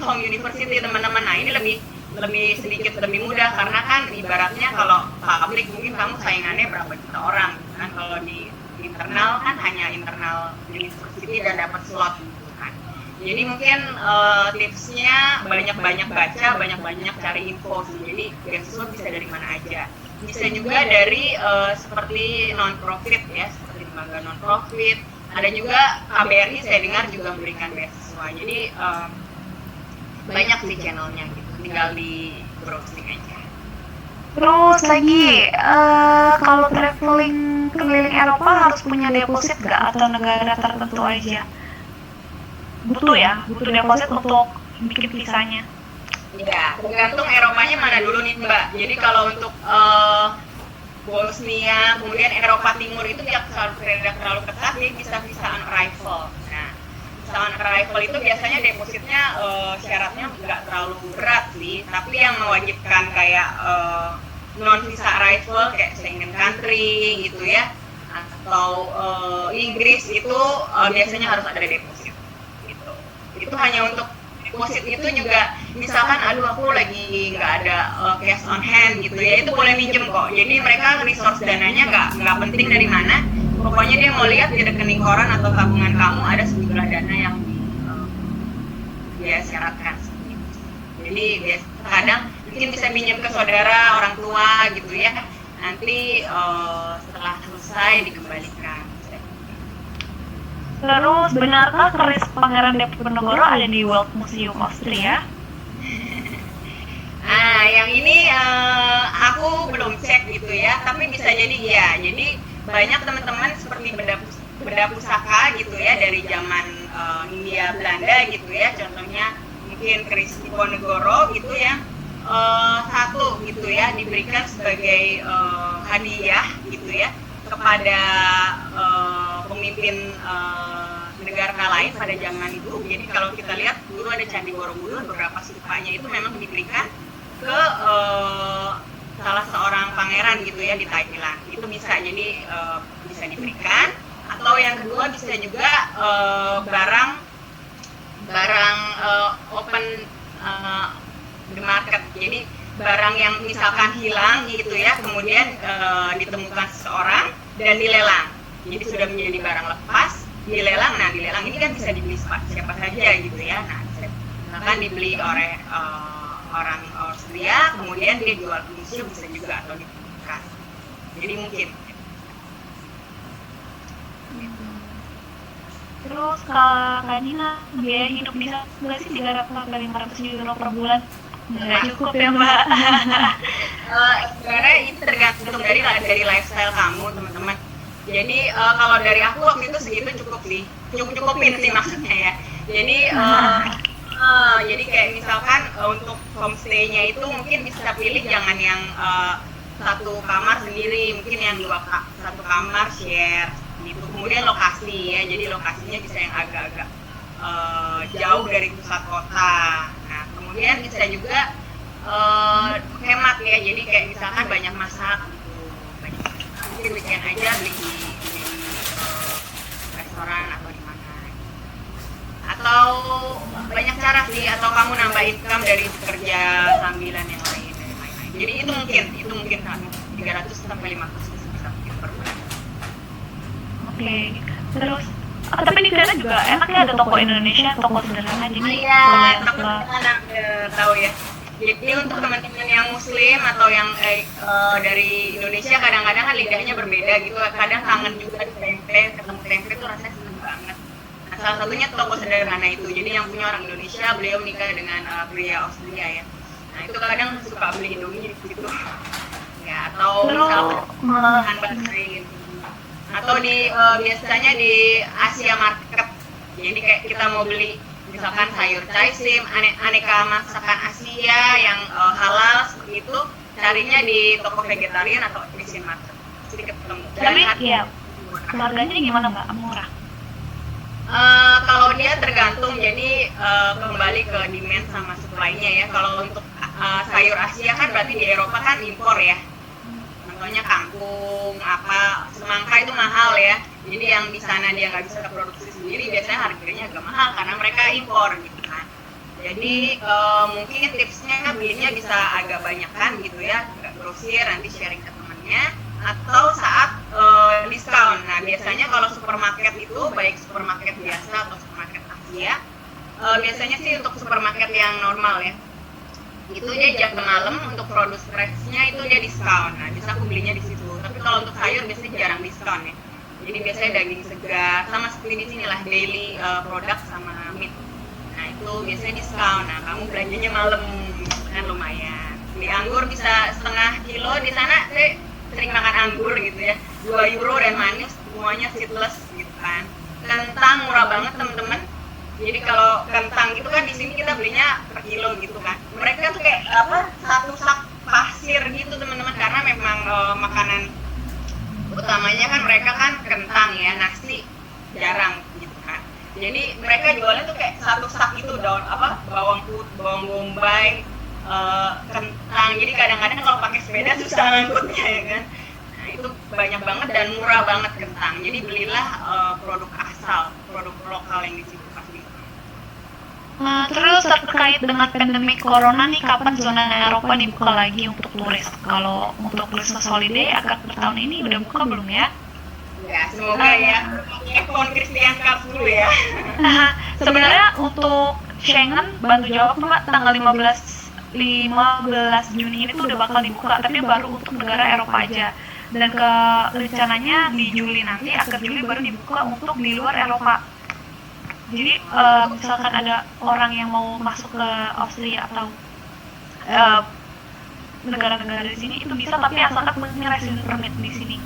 home university teman-teman. Nah ini lebih sedikit lebih mudah karena kan ibaratnya kalau publik mungkin kamu saingannya berapa juta orang kan, kalau di internal kan hanya internal university dan dapat slot gitu kan. Jadi mungkin tipsnya banyak-banyak baca, banyak-banyak cari info sih. Jadi beasiswa bisa dari mana aja. Bisa juga dari seperti non-profit ya, seperti lembaga non-profit. Ada juga KBRI saya dengar juga memberikan beasiswa. Jadi banyak sih channelnya gitu. Tinggal di browsing aja. Terus lagi, kalau traveling keliling Eropa harus punya deposit nggak atau negara tertentu aja? Butuh deposit untuk bikin visanya. Ya, tergantung Eropanya mana dulu nih Mbak. Jadi kalau untuk Bosnia, kemudian Eropa Timur itu tidak terlalu ketat, dia bisa visa on arrival. Nah, visa on arrival itu biasanya depositnya syaratnya nggak terlalu berat sih, tapi yang mewajibkan kayak non visa arrival kayak Schengen country gitu ya, atau Inggris itu biasanya harus ada deposit. Gitu. Itu hanya untuk deposit itu juga, misalkan aduh aku lagi nggak ada cash on hand gitu ya, itu boleh minjem kok. Jadi mereka resource dananya nggak penting dari mana, pokoknya dia mau lihat di rekening koran atau tabungan kamu ada sejumlah dana yang dia syaratkan. Jadi kadang mungkin bisa minjem ke saudara, orang tua gitu ya, nanti setelah selesai dikembalikan. Terus benarkah keris Pangeran Diponegoro ada di World Museum Austria? Nah, yang ini aku belum cek gitu ya, tapi bisa jadi ya. Jadi banyak teman-teman seperti benda pusaka gitu ya dari zaman Hindia Belanda gitu ya. Contohnya mungkin keris Diponegoro gitu ya. Satu gitu ya diberikan sebagai hadiah gitu ya kepada pemimpin negara lain pada zaman itu. Jadi kalau kita lihat dulu ada Candi Borobudur, beberapa stupanya itu memang diberikan ke salah seorang pangeran gitu ya di Thailand. Itu bisa jadi bisa diberikan. Atau yang kedua bisa juga barang open the market. Jadi barang yang misalkan hilang gitu ya, kemudian ditemukan seseorang dan dilelang. Jadi sudah menjadi barang lepas, dilelang. Nah, dilelang ini kan bisa dibeli siapa saja gitu ya. Nah, misalkan dibeli oleh orang Austria, kemudian dia jual ke museum bisa juga, atau ditukar. Jadi mungkin. Terus Kak Dina, biaya hidup bisa nggak sih 300-500 euro per bulan? Nggak cukup ya Mbak. Sebenarnya itu tergantung dari lifestyle kamu teman-teman. Jadi kalau dari aku waktu itu segitu cukup sih, cukupin sih maksudnya ya. Jadi jadi kayak misalkan untuk homestay-nya itu mungkin bisa pilih jangan yang satu kamar sendiri, mungkin yang satu kamar share gitu. Kemudian lokasi ya, jadi lokasinya bisa yang agak-agak jauh dari pusat kota. Nah, kemudian bisa juga hemat ya, jadi kayak misalkan banyak masak gitu, mungkin weekend aja beli di restoran atau di mana, atau banyak cara sih, atau kamu nambah income dari kerja sambilan yang lain dan lain-lain. Jadi itu mungkin 300 sampai 500 bisa per bulan. Oke, terus tapi di sana juga enak ya, ada toko Indonesia, toko sederhana, jadi Iya, boleh teman-teman tahu ya. Jadi untuk teman-teman yang muslim atau yang dari Indonesia kadang-kadang kan lidahnya berbeda gitu, kadang kangen juga di tempe, ketemu tempe itu rasanya seneng banget. Nah, salah satunya toko sederhana itu, jadi yang punya orang Indonesia, beliau menikah dengan pria Austria ya. Nah itu kadang suka beli Indomie gitu ya, atau misalkan bahan baterai gitu, atau di biasanya di Asia Market. Jadi kayak kita mau beli misalkan sayur caisim, aneka masakan Asia yang halal seperti itu, carinya di toko vegetarian atau Asian market, sedikit ketemu. Tapi ya, harganya gimana Mbak? Murah? Kalau dia tergantung, jadi kembali ke demand sama supply-nya ya. Kalau untuk sayur Asia kan berarti di Eropa kan impor ya. Contohnya kangkung, semangka itu mahal ya. Jadi yang di sana dia nggak bisa produksi sendiri, biasanya harganya agak mahal karena mereka impor gitu kan. Jadi mungkin tipsnya belinya bisa agak banyakan gitu ya, agak grosir, nanti sharing ke temannya, atau saat diskon. Nah biasanya kalau supermarket itu, baik supermarket biasa atau supermarket Asia, biasanya sih untuk supermarket yang normal ya, itu dia jam malam untuk produk freshnya itu dia diskon. Nah, bisa aku belinya di situ. Tapi kalau untuk sayur biasanya jarang diskon ya. Jadi biasanya daging segar sama seperti di sini lah, daily produk sama meat. Nah, itu biasanya diskon. Nah, kamu belanjanya malam kan lumayan. Beli anggur bisa setengah kilo di sana. Saya sering makan anggur gitu ya. 2 euro dan manis, semuanya seedless gitu kan. Kentang murah banget teman-teman. Jadi kalau kentang itu kan di sini kita belinya per kilo gitu kan. Mereka tuh kayak satu sak pasir gitu teman-teman, karena memang makanan utamanya kan mereka kan kentang ya, nasi jarang gitu kan. Jadi mereka jualnya tuh kayak satu sak itu bawang putih, bawang bombay, kentang. Jadi kadang-kadang kalau pakai sepeda susah ngangkutnya ya kan. Nah, itu banyak banget dan murah banget kentang. Jadi belilah produk asal, produk lokal yang di situ pasti. Terus terkait dengan pandemi corona nih, kapan zona Eropa dibuka lagi untuk turis? Kalau untuk Christmas holiday agak tahun ini udah buka belum ya? Ya, semoga ya. Iphone Christian Card dulu ya. Sebenarnya untuk Schengen, bantu jawab Mbak, tanggal 15 Juni ini tuh udah bakal dibuka, tapi baru untuk negara Eropa aja. Dan rencananya di Juli nanti, akhir Juli baru dibuka untuk di luar Eropa. Jadi misalkan ada orang yang mau masuk ke Austria atau negara-negara di sini itu bisa, tapi asalkan punya resident permit di sini.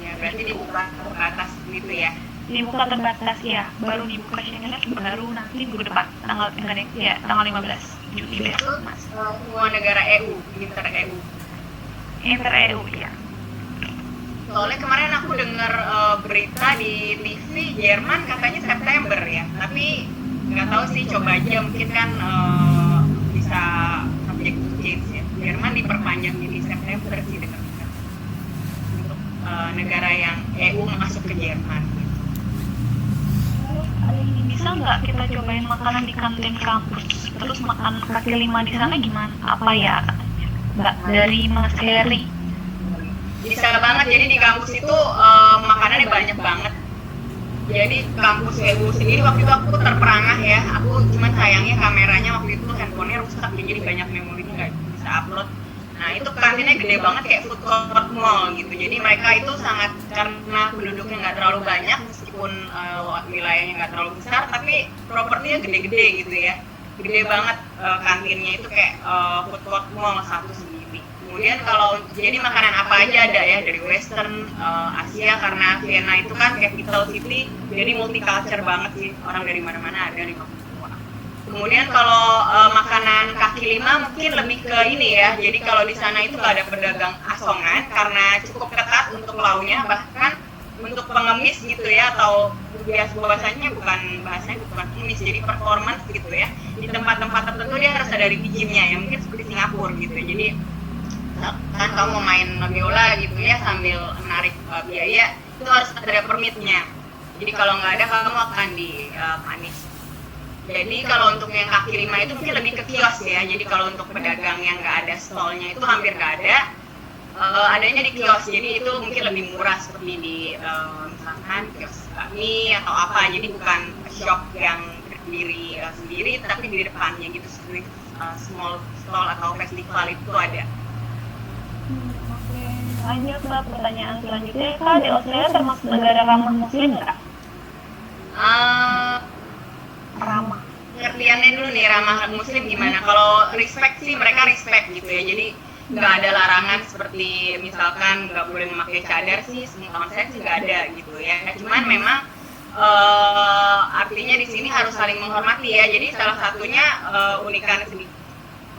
Ya, berarti dibuka ke atas gitu ya. Dibuka terbatas ya, baru dibuka Schengen baru nanti minggu depan tanggal 15 Juli besok Mas. Semua negara EU, inter EU ya. Soalnya kemarin aku dengar berita di TV Jerman katanya September ya, tapi nggak tahu sih, coba aja mungkin kan bisa subject to change ya. Jerman diperpanjang jadi September sih dengar-dengar untuk negara yang EU masuk ke Jerman. Bisa nggak kita cobain makanan di kantin kampus? Terus makan kaki lima di sana gimana? Apa ya katanya? Mbak dari Mas Heri. Bisa banget, jadi di kampus itu makanannya banyak banget. Jadi kampus EU sendiri waktu itu aku terperangah ya, aku cuman sayangnya kameranya waktu itu handphonenya rusak, jadi banyak memorinya nggak bisa upload. Nah itu kantinnya gede banget kayak food court mall gitu, jadi mereka itu sangat, karena penduduknya nggak terlalu banyak meskipun wilayahnya nggak terlalu besar, tapi propertinya gede-gede gitu ya, gede banget kantinnya itu kayak food court mall satu sendiri. Kemudian kalau jadi makanan apa aja ada ya, dari Western, Asia, karena Vienna itu kan capital city, jadi multicultural banget sih, orang dari mana-mana ada di Papua. Kemudian kalau makanan kaki lima mungkin lebih ke ini ya, jadi kalau di sana itu nggak ada pedagang asongan karena cukup ketat untuk launya, bahkan untuk pengemis gitu ya, atau bahasanya bukan pengemis, jadi performance gitu ya. Di tempat-tempat tertentu dia harus ada religionnya ya, mungkin seperti Singapura gitu. Jadi kan kamu mau main biola gitu ya sambil menarik biaya, itu harus ada permitnya. Jadi kalau nggak ada kamu akan dipanis. Jadi kalau untuk yang kaki lima itu mungkin lebih ke kios ya. Jadi kalau untuk pedagang yang nggak ada stolnya itu hampir nggak ada. Adanya di kios, jadi itu mungkin lebih murah seperti di misalkan kios bakmi atau apa. Jadi bukan shop yang berdiri sendiri, tapi di depannya gitu, seperti small stall atau festival itu ada. Lanjut Mbak, pertanyaan selanjutnya, Kak, di Australia termasuk negara ramah muslim nggak? Ramah. Pengertiannya dulu nih, ramah muslim gimana? Kalau respect sih mereka respect gitu ya, jadi nggak ada larangan seperti misalkan nggak boleh memakai cadar sih, semua saya sih nggak ada gitu ya. Cuman memang artinya di sini harus saling menghormati ya. Jadi salah satunya unikan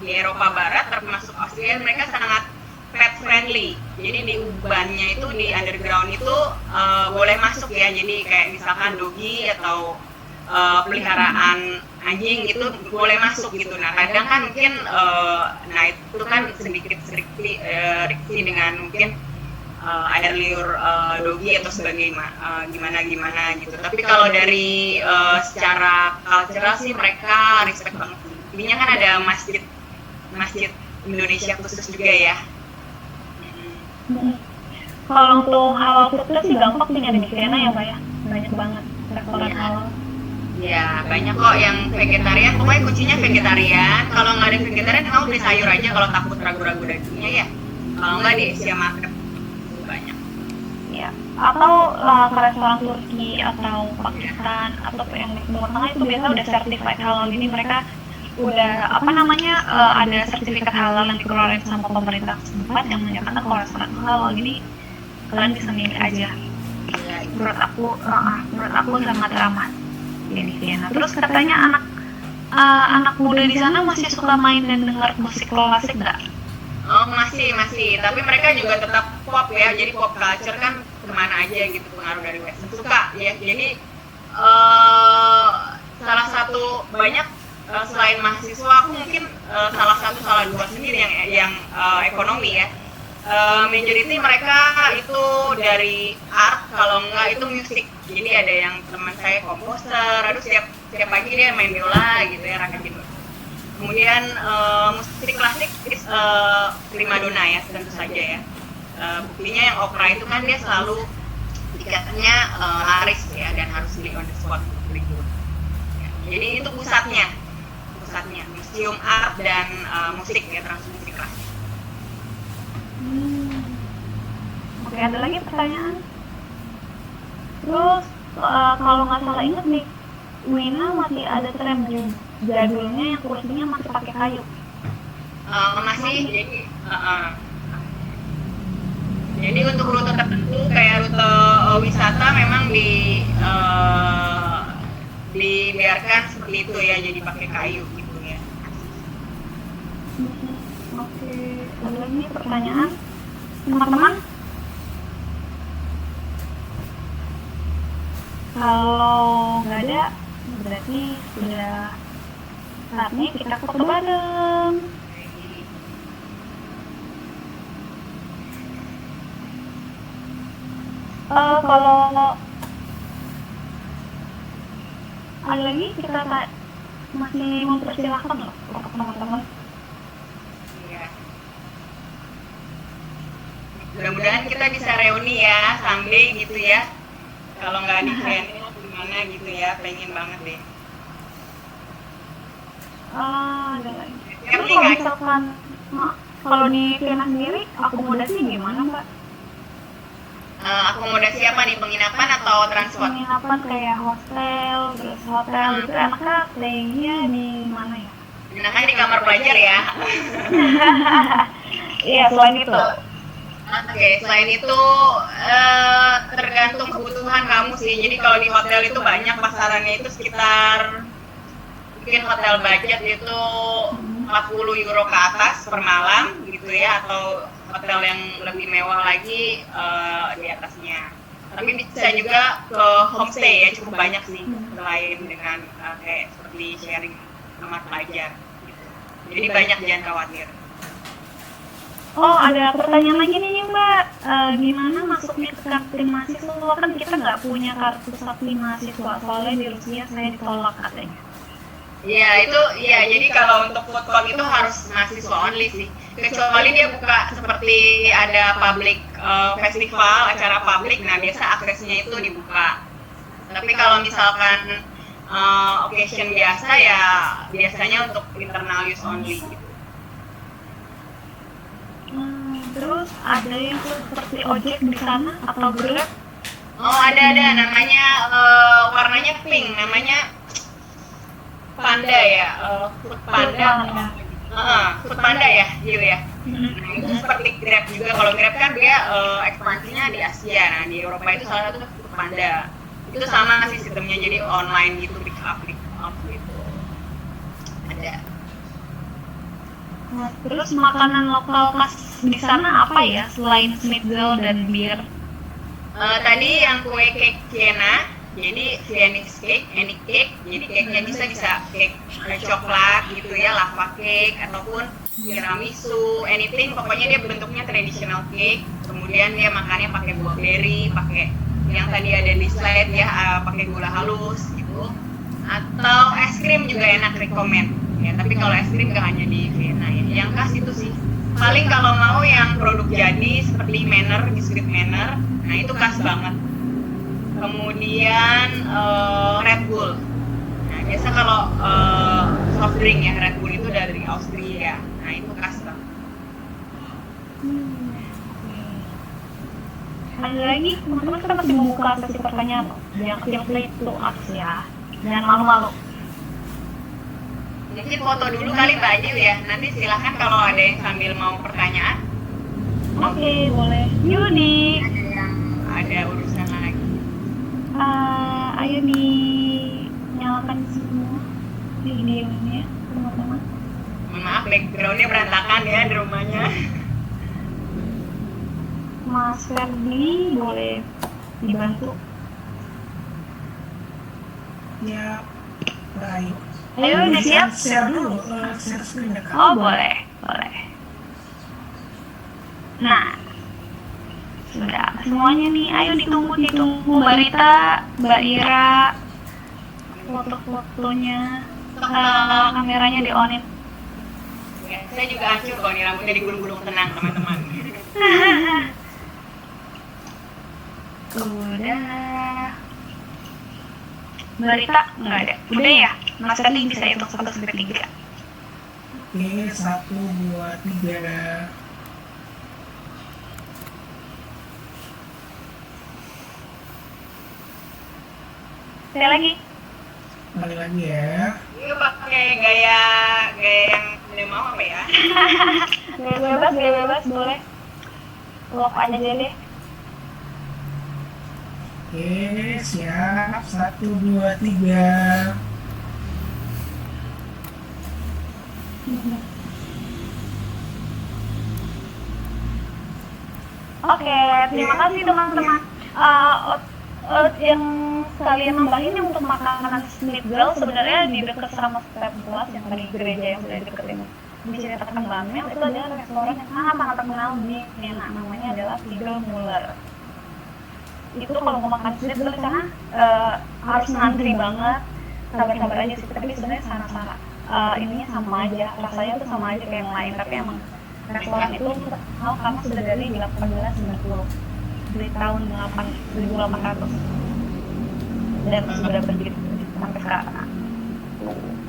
di Eropa Barat termasuk Australia, mereka sangat pet friendly. Jadi di ubannya itu, di underground itu boleh masuk ya. Jadi kayak misalkan doggy atau peliharaan anjing itu boleh masuk gitu. Nah kadang kan mungkin nah itu kan sedikit riksi dengan mungkin air liur doggy atau gimana gitu. Tapi kalau dari secara cultural sih mereka respect banget. Intinya kan ada masjid Indonesia khusus juga ya. Kalau untuk halal food sih gampang sih nyari di Vienna ya Mbak ya, banyak banget restoran halal. Ya, banyak kok yang vegetarian. Pokoknya kuncinya vegetarian. Kalau nggak ada vegetarian, kamu beli sayur aja kalau takut ragu-ragu dagingnya ya. Kalau nggak di Asia Market banyak. Ya. Atau ke restoran Turki atau Pakistan atau yang di Timur Tengah itu biasa udah certified halal gini, mereka udah ada sertifikat halal yang dikeluarin sama pemerintah setempat yang menyatakan kalau restoran halal gini kalian bisa milih aja. Ya, itu. Menurut aku sangat ramah ini Vienna. Terus katanya anak muda di sana masih suka main dan dengar musik klasik nggak? Oh, masih. Tapi mereka juga tetap pop ya. Jadi pop culture kan kemana aja gitu, pengaruh dari Western. Suka ya. Jadi salah satu banyak selain mahasiswa, aku mungkin salah dua sendiri yang ekonomi ya. Majority mereka itu dari art, kalau enggak itu musik. Jadi ada yang teman saya komposer, aduh setiap pagi dia main biola gitu ya, raket gitu. Kemudian musik klasik primadona ya, tentu saja ya. Buktinya yang opera itu kan dia selalu tiketnya laris ya, dan harus beli on the spot gitu. Ya, jadi itu pusatnya museum art dan musik ya, termasuk musik klasik. Oke, ada lagi pertanyaan? Terus kalau nggak salah ingat nih, Wina masih ada tram jadulnya yang kursinya masih pakai kayu. Masih jadi untuk rute tertentu kayak rute wisata memang dibiarkan seperti itu ya, jadi pakai kayu gitu ya. Oke, ada lagi pertanyaan teman-teman? Kalau nggak ada, berarti sudah saatnya kita foto bareng. Kalau ada lagi, kita masih mempersilahkan loh untuk teman-teman. Iya. Mudah-mudahan kita bisa reuni ya, someday gitu ya. Kalau nggak di Vienna gimana gitu ya, pengen banget deh. Ada lagi. Terus kalau misalkan kalau di Vienna sendiri akomodasi gimana Mbak? Akomodasi apa nih, penginapan atau transport? Penginapan kayak hotel gitu, enaknya stay-nya di mana ya? Enaknya di kamar pelajar ya. Iya, selain itu. Oke, selain itu tergantung kebutuhan kamu sih. Jadi kalau di hotel itu banyak pasarannya itu sekitar, mungkin hotel budget itu 40 euro ke atas per malam gitu ya, atau hotel yang lebih mewah lagi di atasnya. Tapi bisa juga ke homestay ya, cukup banyak sih selain dengan kayak seperti sharing kamar pelajar gitu. Jadi banyak, jangan khawatir. Oh, ada pertanyaan lagi nih Mbak, gimana masuknya ke kantin mahasiswa? Kan kita nggak punya kartu sakti mahasiswa, soalnya di Rusia saya ditolak katanya. Iya, itu iya. Jadi kalau untuk food court itu harus mahasiswa only sih. Kecuali dia buka seperti ada public festival, acara publik, nah biasa aksesnya itu dibuka. Tapi kalau misalkan occasion biasa ya biasanya untuk internal use only gitu. Terus ada yang seperti ojek di sana atau Grab? Oh, ada namanya warnanya pink, namanya Panda ya, Food Panda. Food Panda ya, Yu ya. Nah, itu seperti Grab juga. Kalau Grab kan dia ekspansinya di Asia, nah di Eropa itu salah satu Food Panda. Itu sama sih sistemnya, jadi online gitu, pick up gitu. Ada. Nah, terus makanan lokal khas di sana apa ya selain schnitzel dan bir? Tadi yang kue cake Vienna, jadi Viennese cake, any cake. Jadi cake-nya bisa cake coklat gitu ya, lava cake ataupun tiramisu, anything. Pokoknya dia bentuknya traditional cake. Kemudian dia makannya pakai buah berry, pakai yang tadi ada di slide ya, pakai gula halus gitu. Atau es krim juga enak, recommend. Ya, tapi kalau es krim nggak hanya di Vienna ya. Yang khas itu sih. Paling kalau mau yang produk jadi seperti Manner, biskuit Manner, nah itu khas banget. Kemudian Red Bull biasa kalau soft drink yang Red Bull itu dari Austria, nah itu custom. Ada lagi, teman-teman kita masih membuka sesi pertanyaan. Yang feel free to ask ya. Jangan malu-malu. Mungkin foto dulu kali Mbak Ayu ya. Nanti silahkan kalau ada yang sambil mau pertanyaan. Oke, boleh. Yudi, Ada urusan lagi. ayo dinyalakan semua videonya, teman-teman. Mohon maaf backgroundnya berantakan ya di rumahnya. Mas Ferdi, boleh dibantu? Ya, baik. Ayo, udah siap? Share dulu, share screen ya, Kak. Oh, boleh, boleh. Nah, sudah semuanya nih. Ayo ditunggu Mbak Rita, Mbak Ira, foto-fotonya, kameranya di onin. Ya, saya juga hancur kok nih rambutnya digulung-gulung, tenang teman-teman. Udah. Mbak Rita nggak ada. Udah ya. Mas Ferdi bisa hitung 1 sampai 3. Oke, 1, 2, 3. Sekali lagi. Balik lagi ya. Ini pakai gaya yang udah mau apa ya? Gaya bebas boleh. Lock aja deh. Oke, siap. 1, 2, 3. Oke, terima kasih teman-teman. Yang sekalian nambahin yang untuk makanan Smith Girl sebenarnya di dekat sama Step Plus yang tadi gereja yang sudah deket ini diceritakan Bamel, itu adalah restoran yang sangat terkenal di Vienna, namanya adalah Fiedel Muller. Itu kalau mau makan Smith Girl di sana harus ngantri banget, sabar-sabar aja sih, tapi sebenarnya sana-sana ininya sama aja, rasanya tuh sama aja kayak yang lain, tapi emang restoran itu terkenal karena sudah dari 1890 dari tahun 1800 dan sudah berdiri sampai sekarang.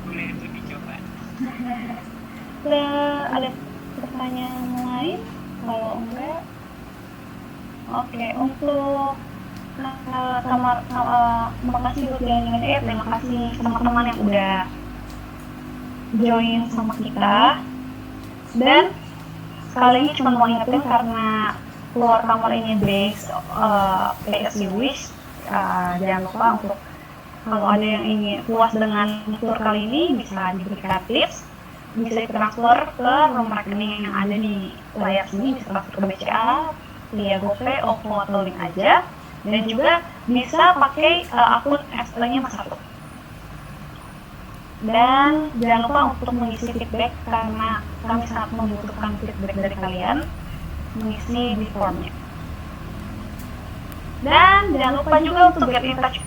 Boleh itu dicoba. Ada pertanyaan lain? Kalau enggak, oke. Untuk terima kasih buat yang terima kasih teman-teman yang udah join sama kita. Dan sekali lagi cuma mau ingetin karena keluar kamar ini base PSI Wish, jangan lupa untuk kalau ada yang ingin puas dengan tour kali ini bisa diberikan tips, bisa ditransfer ke nomor rekening yang ada di layar sini, bisa transfer ke BCA via GoPay, OVO atau link aja, dan juga bisa pakai akun SL-nya Mas Satu. Dan jangan lupa untuk mengisi feedback karena kami sangat membutuhkan feedback dari kalian, mengisi di formnya. Dan jangan lupa juga untuk get in touch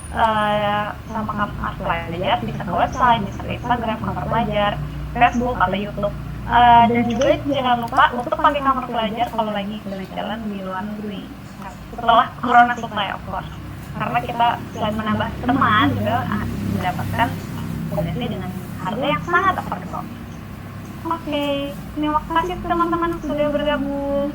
sama Kamar Pelajar, bisa ke website, bisa ke Instagram Kamar Pelajar, Facebook atau YouTube. Dan juga jangan lupa untuk pakai Kamar Pelajar kalau lagi jalan-jalan di luar negeri setelah Corona selesai, of course. Karena kita selain menambah teman juga mendapatkan akomodasi dengan harga yang sangat affordable. Oke, terima kasih teman-teman sudah bergabung.